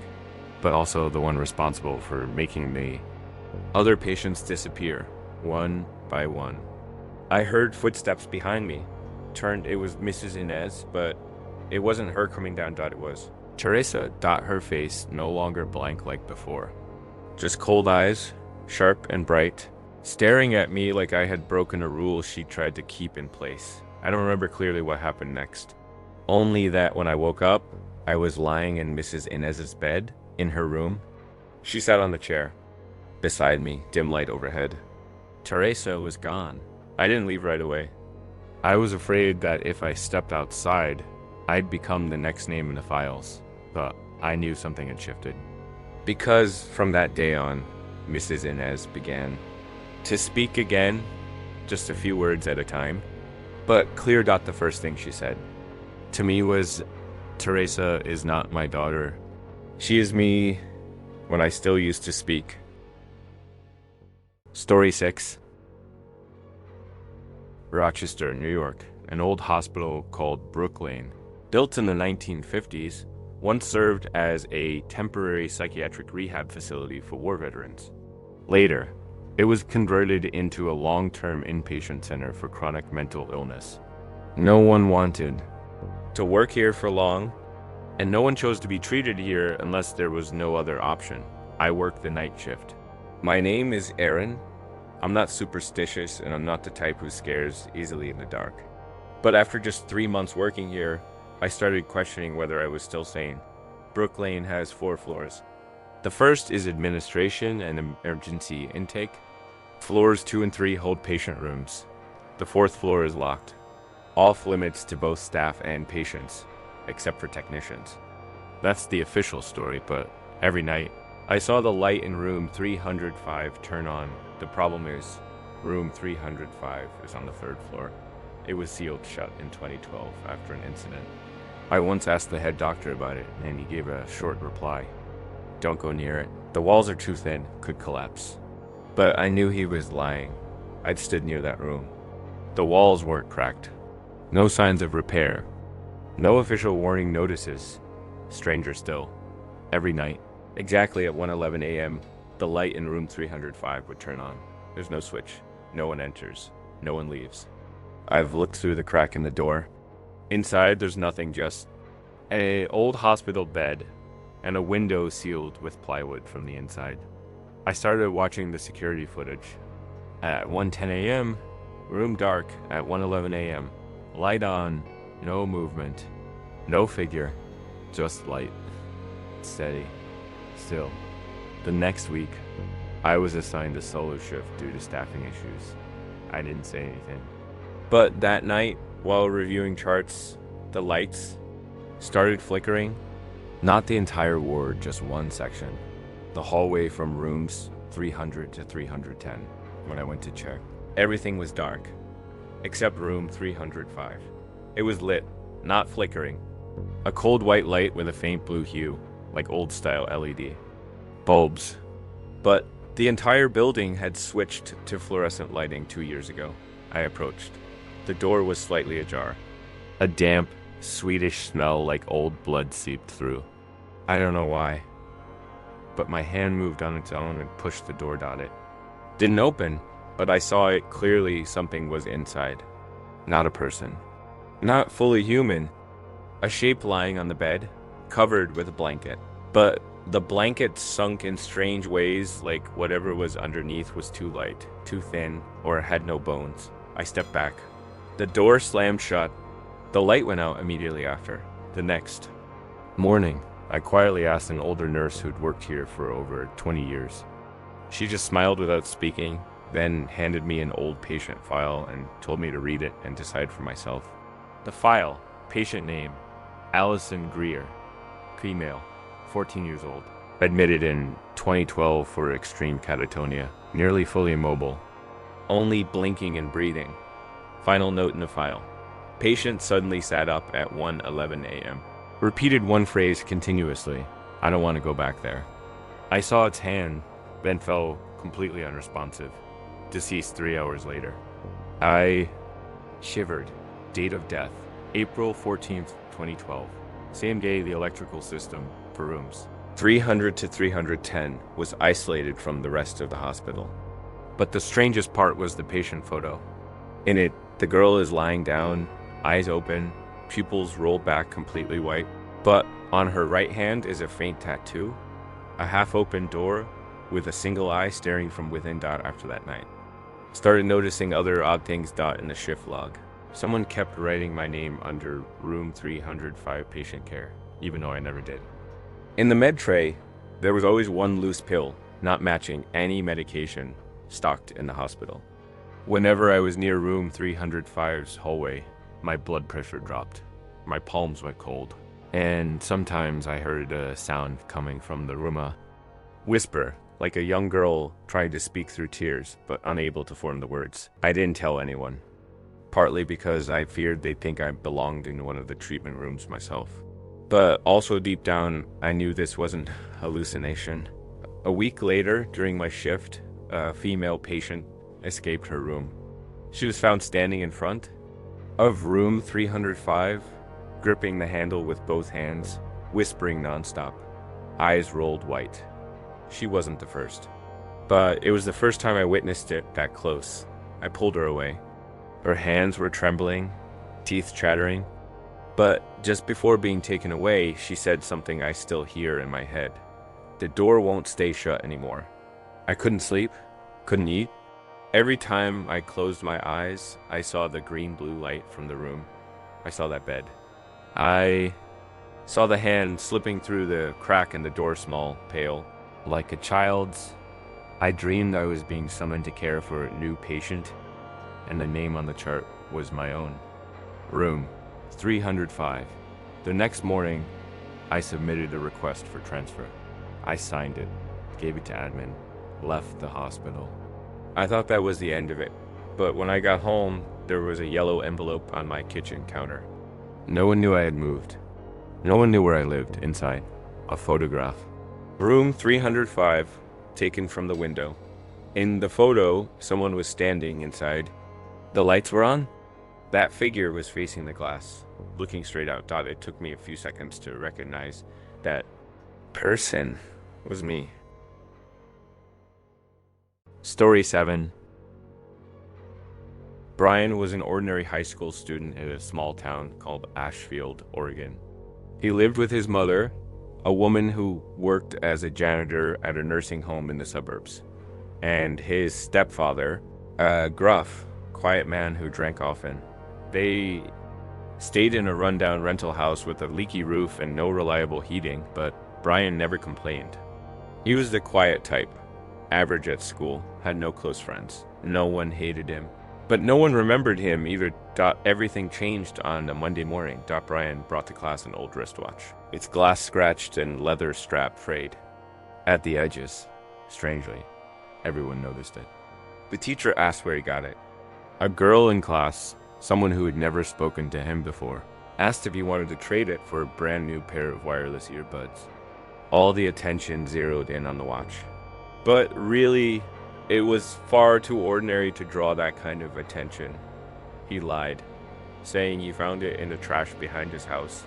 but also the one responsible for making the other patients disappear, one by one. I heard footsteps behind me. Turned, it was Mrs. Inez, but it wasn't her coming down. It was Teresa. Her face no longer blank like before. Just cold eyes, sharp and bright, staring at me like I had broken a rule she tried to keep in place. I don't remember clearly what happened next. Only that when I woke up, I was lying in Mrs. Inez's bed, in her room. She sat on the chair, beside me, dim light overhead. Teresa was gone. I didn't leave right away. I was afraid that if I stepped outside, I'd become the next name in the files, but I knew something had shifted. Because from that day on, Mrs. Inez began to speak again, just a few words at a time, but clear. The first thing she said to me was, "Teresa is not my daughter. She is me when I still used to speak." Story 6. Rochester, New York. An old hospital called Brooklyn, built in the 1950s, once served as a temporary psychiatric rehab facility for war veterans. Later, it was converted into a long-term inpatient center for chronic mental illness. No one wanted to work here for long, And no one chose to be treated here unless there was no other option. I work the night shift. My name is Aaron. I'm not superstitious, and I'm not the type who scares easily in the dark. But after just 3 months working here, I started questioning whether I was still sane. Brook Lane has 4 floors. The first is administration and emergency intake. Floors 2 and 3 hold patient rooms. The 4th floor is locked. Off limits to both staff and patients, except for technicians. That's the official story, but every night, I saw the light in room 305 turn on. The problem is, room 305 is on the 3rd floor. It was sealed shut in 2012 after an incident. I once asked the head doctor about it, and he gave a short reply. Don't go near it. The walls are too thin, could collapse. But I knew he was lying. I'd stood near that room. The walls weren't cracked. No signs of repair. No official warning notices. Stranger still. Every night, exactly at 1:11 a.m., the light in room 305 would turn on. There's no switch. No one enters. No one leaves. I've looked through the crack in the door. Inside, there's nothing, just an old hospital bed and a window sealed with plywood from the inside. I started watching the security footage. At 1:10 a.m., room dark. At 1:11 a.m., light on, no movement, no figure, just light. Steady. Still. The next week, I was assigned a solo shift due to staffing issues. I didn't say anything. But that night, while reviewing charts, the lights started flickering. Not the entire ward, just one section. The hallway from rooms 300 to 310. When I went to check, everything was dark, except room 305. It was lit, not flickering. A cold white light with a faint blue hue, like old-style LED. Bulbs. But the entire building had switched to fluorescent lighting 2 years ago. I approached. The door was slightly ajar. A damp, sweetish smell like old blood seeped through. I don't know why, but my hand moved on its own and pushed the door down it. Didn't open, but I saw it clearly. Something was inside. Not a person. Not fully human. A shape lying on the bed, covered with a blanket. But the blanket sunk in strange ways, like whatever was underneath was too light, too thin, or had no bones. I stepped back. The door slammed shut. The light went out immediately after. The next morning, I quietly asked an older nurse who'd worked here for over 20 years. She just smiled without speaking, then handed me an old patient file and told me to read it and decide for myself. The file, patient name, Allison Greer, female, 14 years old, admitted in 2012 for extreme catatonia, nearly fully immobile, only blinking and breathing. Final note in the file. Patient suddenly sat up at 1:11 a.m. Repeated one phrase continuously. I don't want to go back there. I saw its hand, then fell completely unresponsive. Deceased 3 hours later. I shivered. Date of death, April 14th, 2012. Same day the electrical system for rooms 300 to 310 was isolated from the rest of the hospital. But the strangest part was the patient photo. In it, the girl is lying down, eyes open, pupils rolled back completely white. But on her right hand is a faint tattoo, a half-open door with a single eye staring from within. After that night, started noticing other odd things. In the shift log, someone kept writing my name under room 305 patient care, even though I never did. In the med tray, there was always one loose pill, not matching any medication, stocked in the hospital. Whenever I was near room 305's hallway, my blood pressure dropped. My palms went cold. And sometimes I heard a sound coming from the room, a whisper, like a young girl trying to speak through tears, but unable to form the words. I didn't tell anyone, partly because I feared they'd think I belonged in one of the treatment rooms myself. But also deep down, I knew this wasn't hallucination. A week later, during my shift, a female patient escaped her room. She was found standing in front of room 305, gripping the handle with both hands, whispering nonstop, eyes rolled white. She wasn't the first, but it was the first time I witnessed it that close. I pulled her away. Her hands were trembling, teeth chattering, But just before being taken away, she said something I still hear in my head. The door won't stay shut anymore. I couldn't sleep, couldn't eat. Every time I closed my eyes, I saw the green-blue light from the room. I saw that bed. I saw the hand slipping through the crack in the door, small, pale. Like a child's, I dreamed I was being summoned to care for a new patient, and the name on the chart was my own. Room 305. The next morning, I submitted a request for transfer. I signed it, gave it to admin, left the hospital. I thought that was the end of it, but when I got home, there was a yellow envelope on my kitchen counter. No one knew I had moved. No one knew where I lived inside. A photograph. Room 305, taken from the window. In the photo, someone was standing inside. The lights were on. That figure was facing the glass, looking straight out. It took me a few seconds to recognize that person was me. Story 7. Brian was an ordinary high school student in a small town called Ashfield, Oregon. He lived with his mother, a woman who worked as a janitor at a nursing home in the suburbs, and his stepfather, a gruff, quiet man who drank often. They stayed in a rundown rental house with a leaky roof and no reliable heating, but Brian never complained. He was the quiet type, average at school, had no close friends. No one hated him, but no one remembered him either. Everything changed on a Monday morning. Brian brought to class an old wristwatch, its glass scratched and leather strap frayed at the edges. Strangely, everyone noticed it. The teacher asked where he got it. A girl in class, someone who had never spoken to him before, asked if he wanted to trade it for a brand new pair of wireless earbuds. All the attention zeroed in on the watch. But really, it was far too ordinary to draw that kind of attention. He lied, saying he found it in the trash behind his house.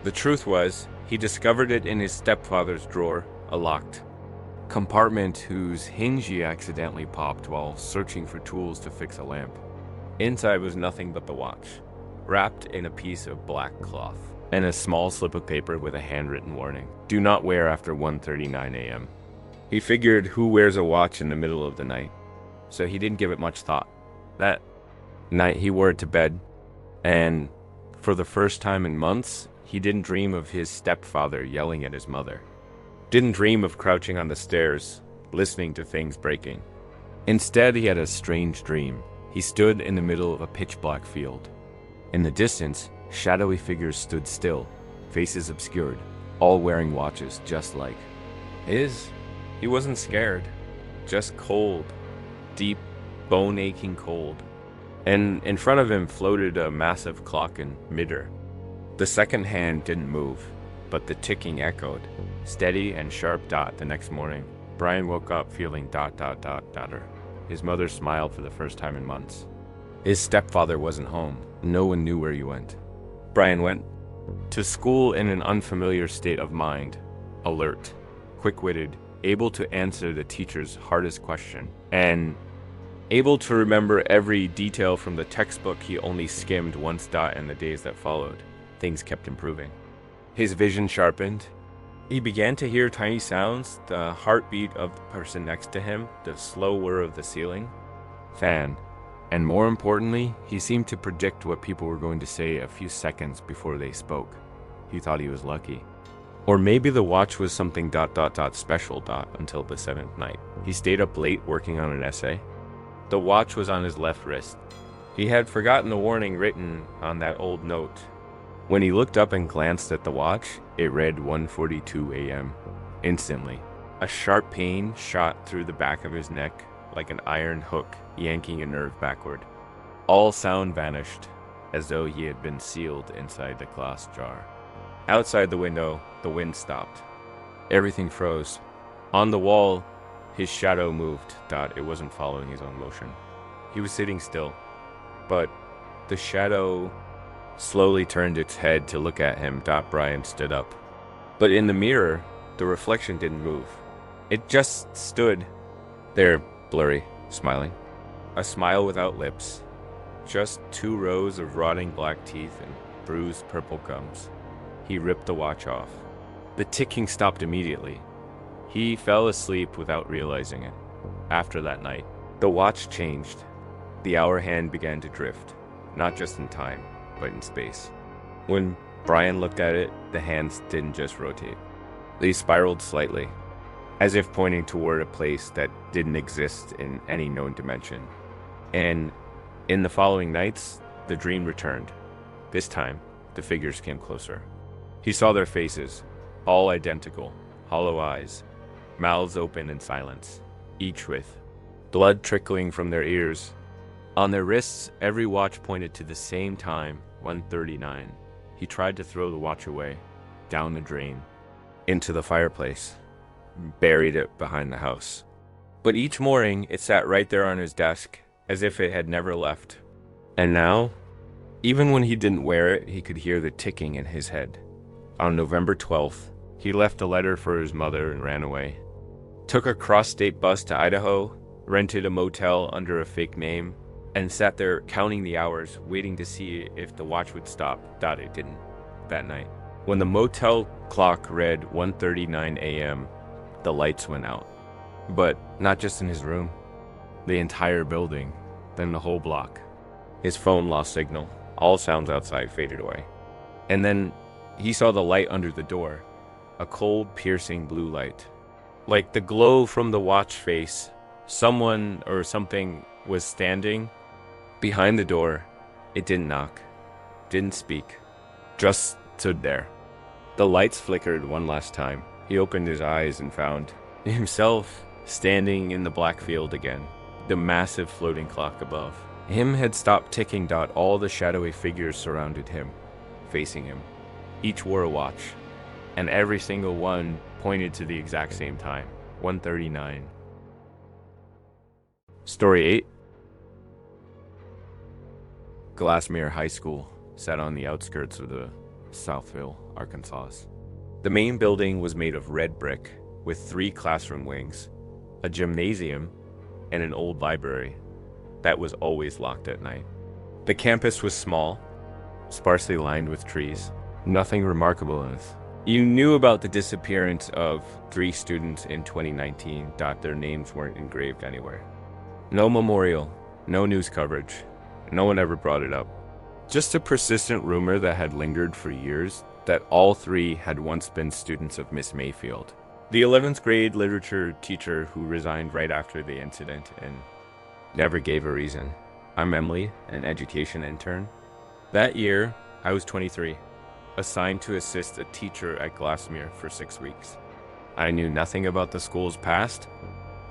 The truth was, he discovered it in his stepfather's drawer, a locked compartment whose hinge he accidentally popped while searching for tools to fix a lamp. Inside was nothing but the watch, wrapped in a piece of black cloth, and a small slip of paper with a handwritten warning. Do not wear after 1:39 a.m. He figured, who wears a watch in the middle of the night? So he didn't give it much thought. That night he wore it to bed, and for the first time in months, he didn't dream of his stepfather yelling at his mother. Didn't dream of crouching on the stairs, listening to things breaking. Instead, he had a strange dream. He stood in the middle of a pitch-black field. In the distance, shadowy figures stood still, faces obscured, all wearing watches just like his. He wasn't scared, just cold, deep, bone-aching cold. And in front of him floated a massive clock in midair. The second hand didn't move, but the ticking echoed, steady and sharp. The next morning, Brian woke up feeling ... His mother smiled for the first time in months. His stepfather wasn't home. No one knew where he went. Brian went to school in an unfamiliar state of mind, alert, quick-witted, able to answer the teacher's hardest question, and able to remember every detail from the textbook he only skimmed once. In the days that followed, things kept improving. His vision sharpened. He began to hear tiny sounds, the heartbeat of the person next to him, the slow whir of the ceiling fan, and more importantly, he seemed to predict what people were going to say a few seconds before they spoke. He thought he was lucky. Or maybe the watch was something ... special ... until the seventh night. He stayed up late working on an essay. The watch was on his left wrist. He had forgotten the warning written on that old note. When he looked up and glanced at the watch, it read 1:42 a.m. Instantly, a sharp pain shot through the back of his neck like an iron hook yanking a nerve backward. All sound vanished, as though he had been sealed inside the glass jar. Outside the window, the wind stopped. Everything froze. On the wall, his shadow moved. It wasn't following his own motion. He was sitting still, but the shadow slowly turned its head to look at him. Brian stood up. But in the mirror, the reflection didn't move. It just stood there, blurry, smiling. A smile without lips. Just 2 rows of rotting black teeth and bruised purple gums. He ripped the watch off. The ticking stopped immediately. He fell asleep without realizing it. After that night, the watch changed. The hour hand began to drift, not just in time, but in space. When Brian looked at it, the hands didn't just rotate. They spiraled slightly, as if pointing toward a place that didn't exist in any known dimension. And in the following nights, the dream returned. This time, the figures came closer. He saw their faces, all identical, hollow eyes, mouths open in silence, each with blood trickling from their ears. On their wrists, every watch pointed to the same time, 1:39. He tried to throw the watch away, down the drain, into the fireplace, buried it behind the house. But each morning, it sat right there on his desk, as if it had never left. And now, even when he didn't wear it, he could hear the ticking in his head. On November 12th, he left a letter for his mother and ran away. Took a cross-state bus to Idaho, rented a motel under a fake name, and sat there counting the hours, waiting to see if the watch would stop. It didn't that night. When the motel clock read 1:39 a.m., the lights went out. But not just in his room. The entire building, then the whole block. His phone lost signal. All sounds outside faded away. And then he saw the light under the door, a cold, piercing blue light. Like the glow from the watch face, someone or something was standing behind the door. It didn't knock, didn't speak, just stood there. The lights flickered one last time. He opened his eyes and found himself standing in the black field again, the massive floating clock above. Him had stopped ticking. All the shadowy figures surrounded him, facing him. Each wore a watch, and every single one pointed to the exact same time, 1:39. Story 8. Glassmere High School sat on the outskirts of the Southville, Arkansas. The main building was made of red brick with 3 classroom wings, a gymnasium, and an old library that was always locked at night. The campus was small, sparsely lined with trees. Nothing remarkable in it. You knew about the disappearance of 3 students in 2019. Their names weren't engraved anywhere. No memorial, no news coverage. No one ever brought it up. Just a persistent rumor that had lingered for years that all 3 had once been students of Miss Mayfield, the 11th grade literature teacher who resigned right after the incident and never gave a reason. I'm Emily, an education intern. That year, I was 23, assigned to assist a teacher at Glassmere for 6 weeks. I knew nothing about the school's past,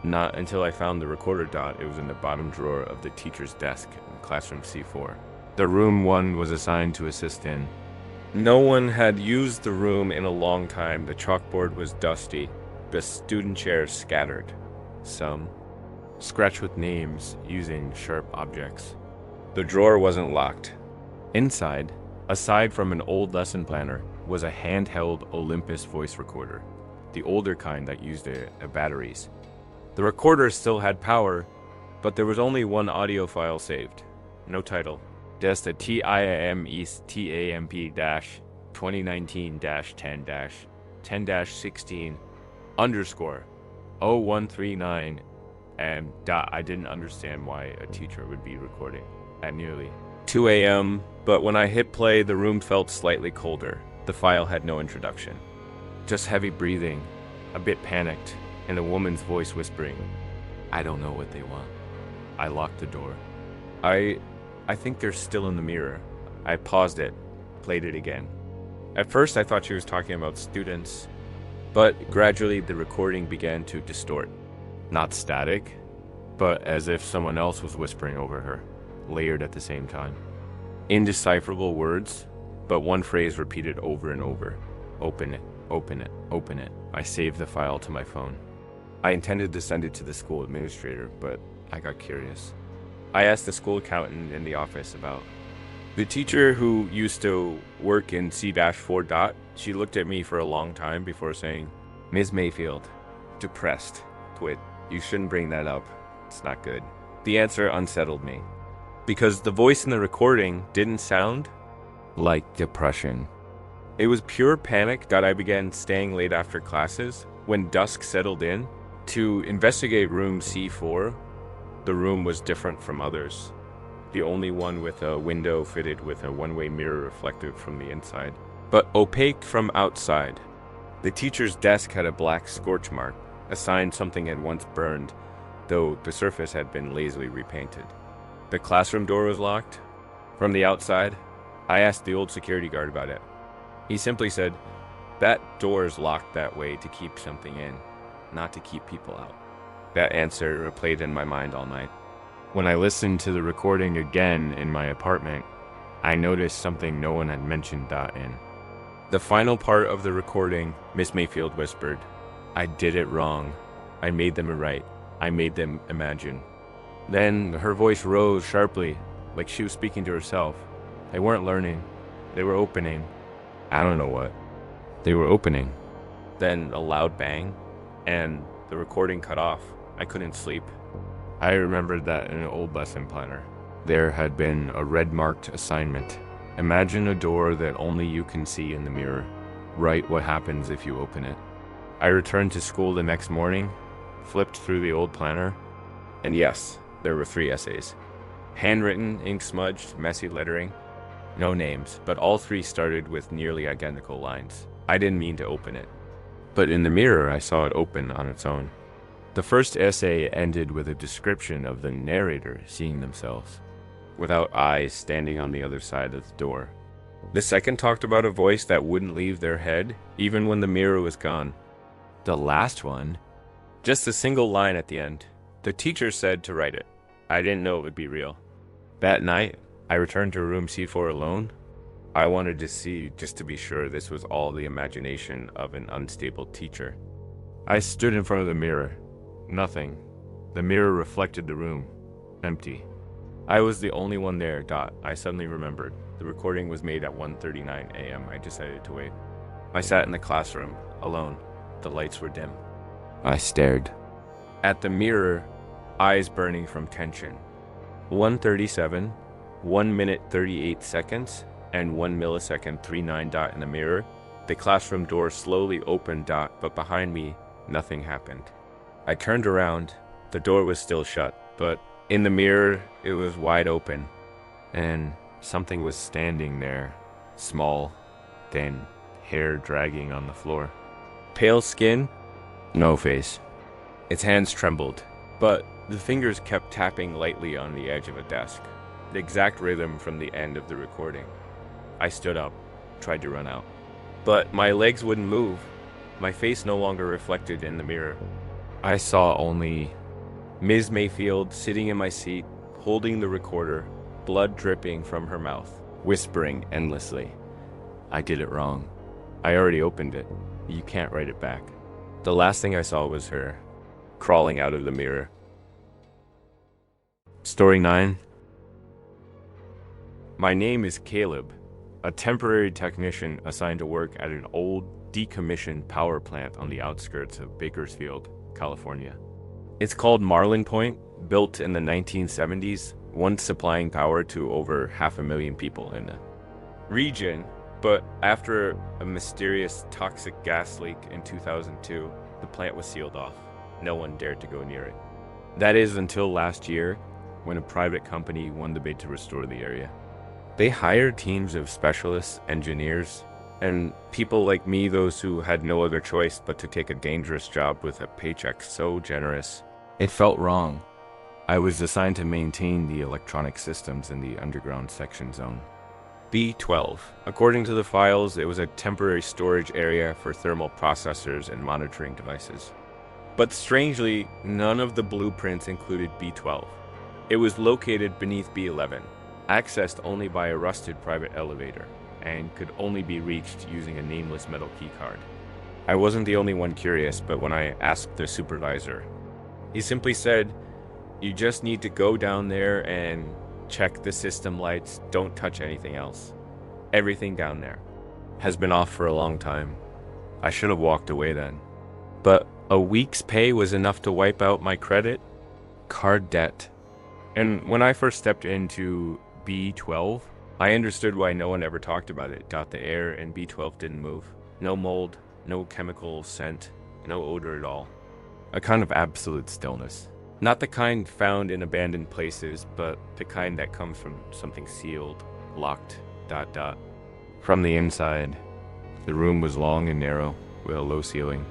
not until I found the recorder. It was in the bottom drawer of the teacher's desk in classroom C4. The room one was assigned to assist in. No one had used the room in a long time. The chalkboard was dusty, the student chairs scattered, some scratched with names using sharp objects. The drawer wasn't locked. Inside, aside from an old lesson planner, was a handheld Olympus voice recorder, the older kind that used batteries. The recorder still had power, but there was only one audio file saved. No title. Just a TIM East TAMP 2019-10-10-16 underscore 0139, and I didn't understand why a teacher would be recording at nearly 2 a.m., but when I hit play, the room felt slightly colder. The file had no introduction. Just heavy breathing, a bit panicked, and a woman's voice whispering, "I don't know what they want." I locked the door. I think they're still in the mirror. I paused it, played it again. At first I thought she was talking about students, but gradually the recording began to distort. Not static, but as if someone else was whispering over her, layered at the same time. Indecipherable words, but one phrase repeated over and over. "Open it, open it, open it." I saved the file to my phone. I intended to send it to the school administrator, but I got curious. I asked the school accountant in the office about the teacher who used to work in C-4. She looked at me for a long time before saying, "Ms. Mayfield, depressed, twit. You shouldn't bring that up. It's not good." The answer unsettled me, because the voice in the recording didn't sound like depression. It was pure panic that I began staying late after classes. When dusk settled in, to investigate room C4, the room was different from others. The only one with a window fitted with a one-way mirror reflective from the inside, but opaque from outside. The teacher's desk had a black scorch mark, a sign something had once burned, though the surface had been lazily repainted. The classroom door was locked. From the outside, I asked the old security guard about it. He simply said, "That door is locked that way to keep something in, not to keep people out." That answer replayed in my mind all night. When I listened to the recording again in my apartment, I noticed something no one had mentioned in. The final part of the recording, Miss Mayfield whispered, "I did it wrong. I made them right. I made them imagine." Then her voice rose sharply, like she was speaking to herself. They weren't learning. They were opening. I don't know what. They were opening. Then a loud bang, and the recording cut off. I couldn't sleep. I remembered that in an old lesson planner, there had been a red-marked assignment. Imagine a door that only you can see in the mirror. Write what happens if you open it. I returned to school the next morning, flipped through the old planner, and yes, there were 3 essays. Handwritten, ink-smudged, messy lettering. No names, but all 3 started with nearly identical lines. I didn't mean to open it. But in the mirror, I saw it open on its own. The first essay ended with a description of the narrator seeing themselves, without eyes standing on the other side of the door. The second talked about a voice that wouldn't leave their head, even when the mirror was gone. The last one, just a single line at the end. The teacher said to write it. I didn't know it would be real. That night, I returned to room C4 alone. I wanted to see, just to be sure this was all the imagination of an unstable teacher. I stood in front of the mirror. Nothing. The mirror reflected the room. Empty. I was the only one there. I suddenly remembered. The recording was made at 1:39 a.m. I decided to wait. I sat in the classroom, alone. The lights were dim. I stared. At the mirror, eyes burning from tension. 1:37, 1 minute 38 seconds, and 1 millisecond 39 in the mirror. The classroom door slowly opened but behind me, nothing happened. I turned around. The door was still shut, but in the mirror, it was wide open, and something was standing there, small, thin, hair dragging on the floor. Pale skin, no face. Its hands trembled, but the fingers kept tapping lightly on the edge of a desk, the exact rhythm from the end of the recording. I stood up, tried to run out, but my legs wouldn't move. My face no longer reflected in the mirror. I saw only Ms. Mayfield sitting in my seat, holding the recorder, blood dripping from her mouth, whispering endlessly. I did it wrong. I already opened it. You can't write it back. The last thing I saw was her, crawling out of the mirror. Story 9. My name is Caleb, a temporary technician assigned to work at an old, decommissioned power plant on the outskirts of Bakersfield, California. It's called Marlin Point, built in the 1970s, once supplying power to over 500,000 people in the region, but after a mysterious toxic gas leak in 2002, the plant was sealed off. No one dared to go near it. That is until last year, when a private company won the bid to restore the area. They hired teams of specialists, engineers, and people like me, those who had no other choice but to take a dangerous job with a paycheck so generous. It felt wrong. I was assigned to maintain the electronic systems in the underground section zone. B12. According to the files, it was a temporary storage area for thermal processors and monitoring devices. But strangely, none of the blueprints included B12. It was located beneath B11, accessed only by a rusted private elevator, and could only be reached using a nameless metal keycard. I wasn't the only one curious, but when I asked the supervisor, he simply said, "You just need to go down there and check the system lights, don't touch anything else. Everything down there has been off for a long time." I should have walked away then. But a week's pay was enough to wipe out my credit card debt. And when I first stepped into B12, I understood why no one ever talked about it. The air in B12 didn't move. No mold, no chemical scent, no odor at all. A kind of absolute stillness. Not the kind found in abandoned places, but the kind that comes from something sealed, locked, ... From the inside, the room was long and narrow, with a low ceiling.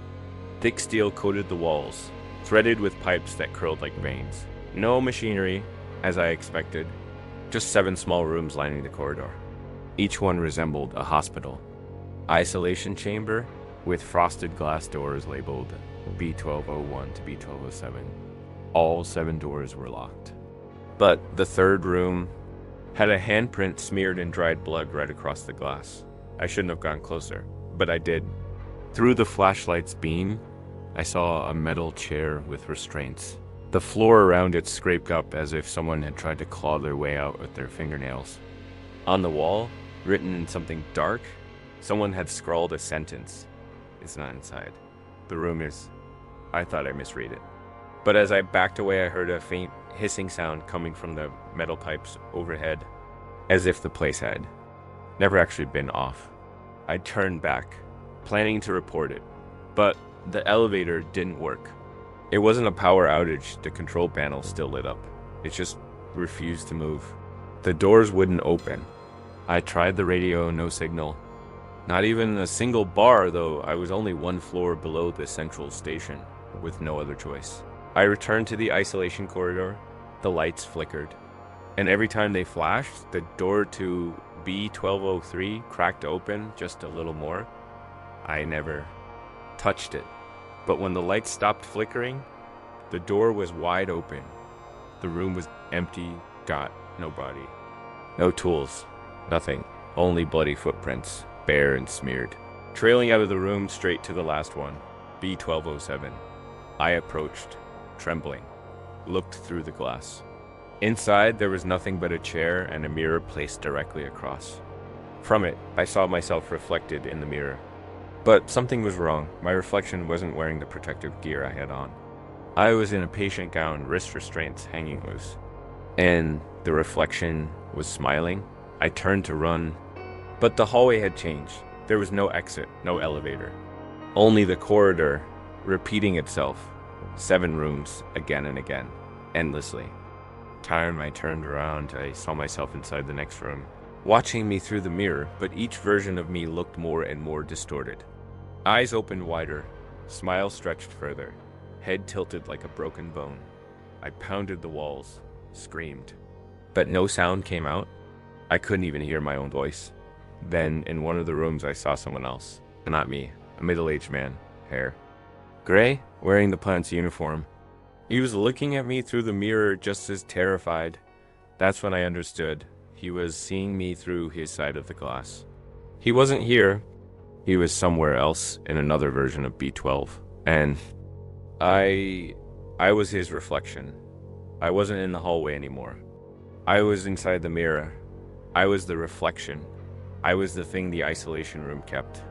Thick steel coated the walls, threaded with pipes that curled like veins. No machinery, as I expected. Just 7 small rooms lining the corridor. Each one resembled a hospital. Isolation chamber with frosted glass doors labeled B1201 to B1207. All 7 doors were locked. But the third room had a handprint smeared in dried blood right across the glass. I shouldn't have gone closer, but I did. Through the flashlight's beam, I saw a metal chair with restraints. The floor around it scraped up as if someone had tried to claw their way out with their fingernails. On the wall, written in something dark, someone had scrawled a sentence. It's not inside. The room is... I thought I misread it. But as I backed away, I heard a faint hissing sound coming from the metal pipes overhead, as if the place had never actually been off. I turned back, planning to report it, but the elevator didn't work. It wasn't a power outage, the control panel still lit up. It just refused to move. The doors wouldn't open. I tried the radio, no signal. Not even a single bar, though I was only 1 floor below the central station, with no other choice. I returned to the isolation corridor. The lights flickered. And every time they flashed, the door to B1203 cracked open just a little more. I never touched it. But when the lights stopped flickering, the door was wide open. The room was empty, got no body. No tools, nothing, only bloody footprints, bare and smeared. Trailing out of the room straight to the last one, B1207. I approached, trembling, looked through the glass. Inside, there was nothing but a chair and a mirror placed directly across. From it, I saw myself reflected in the mirror. But something was wrong. My reflection wasn't wearing the protective gear I had on. I was in a patient gown, wrist restraints hanging loose. And the reflection was smiling. I turned to run, but the hallway had changed. There was no exit, no elevator. Only the corridor, repeating itself. 7 rooms, again and again, endlessly. Time I turned around, I saw myself inside the next room, watching me through the mirror, but each version of me looked more and more distorted. Eyes opened wider, smile stretched further, head tilted like a broken bone. I pounded the walls, screamed, but no sound came out. I couldn't even hear my own voice. Then, in one of the rooms, I saw someone else. Not me, a middle-aged man, hair gray, wearing the plant's uniform. He was looking at me through the mirror just as terrified. That's when I understood. He was seeing me through his side of the glass. He wasn't here. He was somewhere else in another version of B12. And I was his reflection. I wasn't in the hallway anymore. I was inside the mirror. I was the reflection. I was the thing the isolation room kept.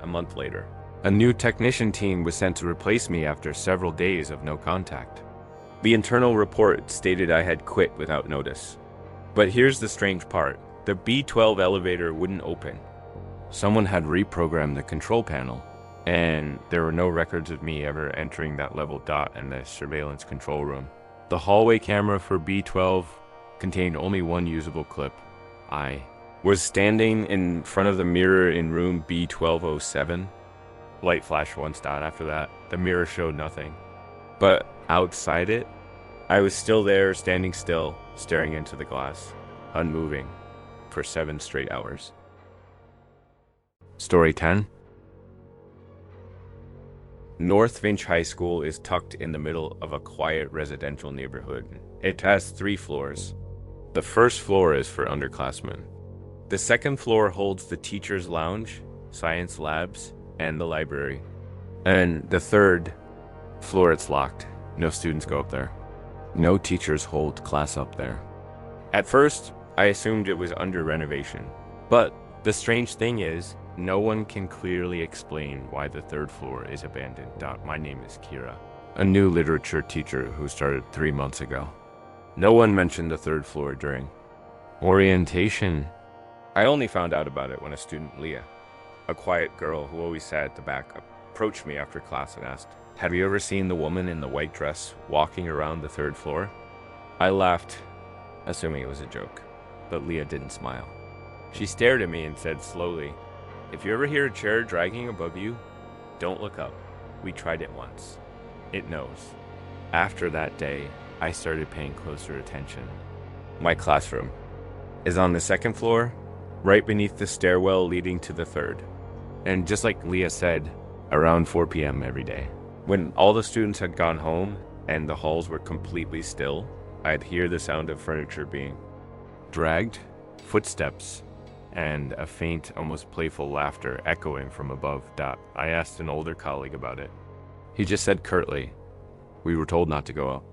A month later, a new technician team was sent to replace me after several days of no contact. The internal report stated I had quit without notice. But here's the strange part. The B12 elevator wouldn't open. Someone had reprogrammed the control panel, and there were no records of me ever entering that level dot in the surveillance control room. The hallway camera for B12 contained only one usable clip. I was standing in front of the mirror in room B1207. Light flashed once dot. After that, the mirror showed nothing. But outside it, I was still there, standing still, staring into the glass, unmoving, for 7 straight hours. Story 10. North Finch High School is tucked in the middle of a quiet residential neighborhood. It has 3 floors. The first floor is for underclassmen. The second floor holds the teacher's lounge, science labs, and the library. And the third floor, it's locked. No students go up there. No teachers hold class up there. At first, I assumed it was under renovation. But the strange thing is, no one can clearly explain why the third floor is abandoned. My name is Kira, a new literature teacher who started 3 months ago. No one mentioned the third floor during orientation. I only found out about it when a student, Leah, a quiet girl who always sat at the back, approached me after class and asked, "Have you ever seen the woman in the white dress walking around the third floor?" I laughed, assuming it was a joke, but Leah didn't smile. She stared at me and said slowly, "If you ever hear a chair dragging above you, don't look up. We tried it once. It knows." After that day, I started paying closer attention. My classroom is on the second floor, right beneath the stairwell leading to the third. And just like Leah said, around 4 p.m. every day. When all the students had gone home and the halls were completely still, I'd hear the sound of furniture being dragged, footsteps, and a faint, almost playful laughter echoing from above. I asked an older colleague about it. He just said curtly, "We were told not to go out.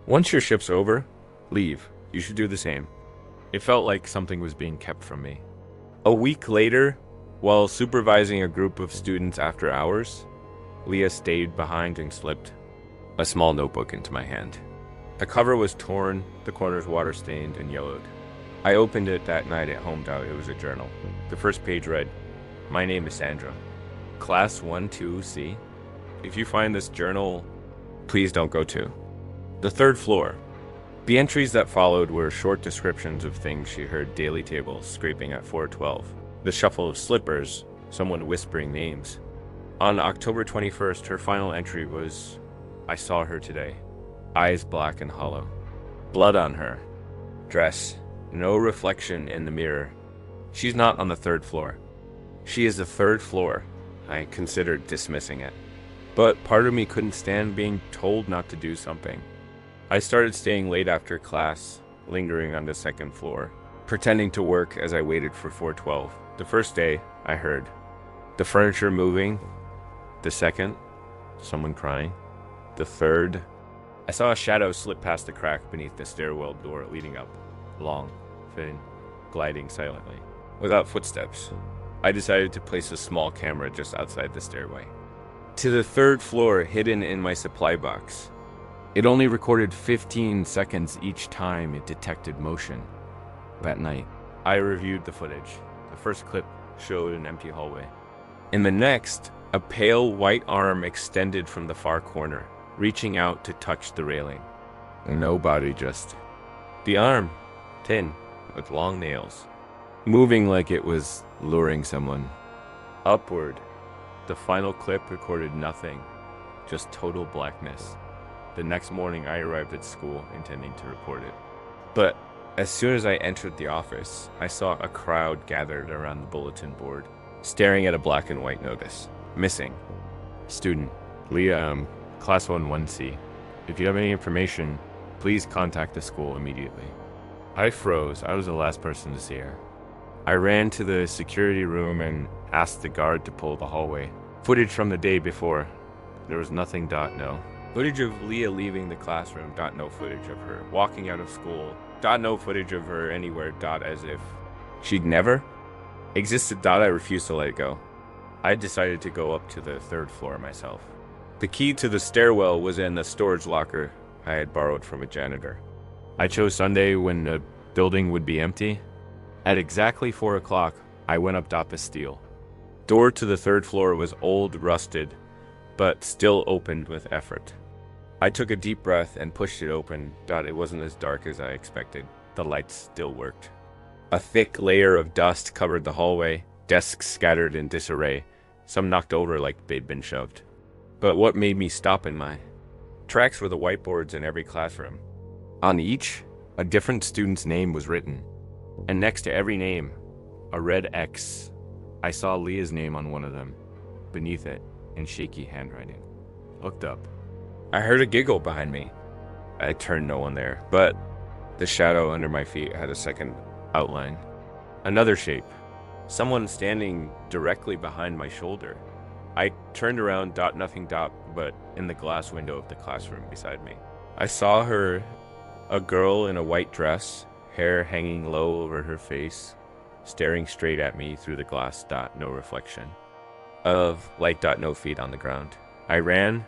Once your shift's over, leave. You should do the same." It felt like something was being kept from me. A week later, while supervising a group of students after hours, Leah stayed behind and slipped a small notebook into my hand. The cover was torn, the corners water-stained and yellowed. I opened it that night at home. It was a journal. The first page read, "My name is Sandra. Class 1-2C. If you find this journal, please don't go to the third floor." The entries that followed were short descriptions of things she heard: daily tables scraping at 4:12, the shuffle of slippers, someone whispering names. On October 21st, her final entry was, "I saw her today. Eyes black and hollow. Blood on her. Dress. No reflection in the mirror. She's not on the third floor." She is the third floor. I considered dismissing it, but part of me couldn't stand being told not to do something. I started staying late after class, lingering on the second floor, pretending to work as I waited for 4:12. The first day, I heard the furniture moving. The second, someone crying. The third, I saw a shadow slip past the crack beneath the stairwell door leading up. Long, thin, gliding silently, without footsteps. I decided to place a small camera just outside the stairway to the third floor, hidden in my supply box. It only recorded 15 seconds each time it detected motion. That night, I reviewed the footage. The first clip showed an empty hallway. In the next, a pale white arm extended from the far corner, reaching out to touch the railing. No body, just the arm, thin, with long nails, moving like it was luring someone. Upward. The final clip recorded nothing, just total blackness. The next morning, I arrived at school intending to report it. But as soon as I entered the office, I saw a crowd gathered around the bulletin board, staring at a black and white notice. Missing. Student, Leah, Class 1-1C. If you have any information, please contact the school immediately. I froze. I was the last person to see her. I ran to the security room and asked the guard to pull the hallway. Footage from the day before. There was nothing. No. Footage of Leah leaving the classroom. No footage of her walking out of school. No footage of her anywhere. As if she'd never existed. I refused to let it go. I decided to go up to the third floor myself. The key to the stairwell was in the storage locker I had borrowed from a janitor. I chose Sunday when the building would be empty. At exactly 4 o'clock, I went up the steel. Door to the third floor was old, rusted, but still opened with effort. I took a deep breath and pushed it open. It wasn't as dark as I expected. The lights still worked. A thick layer of dust covered the hallway, desks scattered in disarray, some knocked over like they'd been shoved. But what made me stop in my tracks were the whiteboards in every classroom. On each, a different student's name was written, and next to every name, a red X. I saw Leah's name on one of them, beneath it, in shaky handwriting. Looked up. I heard a giggle behind me. I turned, no one there, but the shadow under my feet had a second outline. Another shape. Someone standing directly behind my shoulder. I turned around, nothing, but in the glass window of the classroom beside me. I saw her, a girl in a white dress, hair hanging low over her face, staring straight at me through the glass. No reflection. Of light. No feet on the ground. I ran.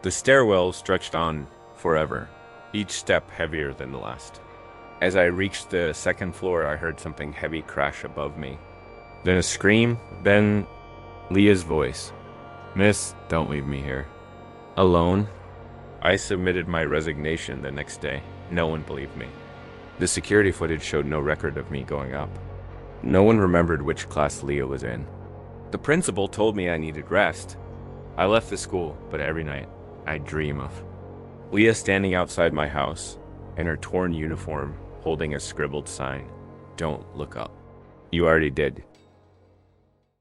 The stairwell stretched on forever, each step heavier than the last. As I reached the second floor, I heard something heavy crash above me. Then a scream, then Leah's voice. "Miss, don't leave me here." Alone? I submitted my resignation the next day. No one believed me. The security footage showed no record of me going up. No one remembered which class Leah was in. The principal told me I needed rest. I left the school, but every night, I dream of Leah standing outside my house, in her torn uniform, holding a scribbled sign, "Don't look up." You already did.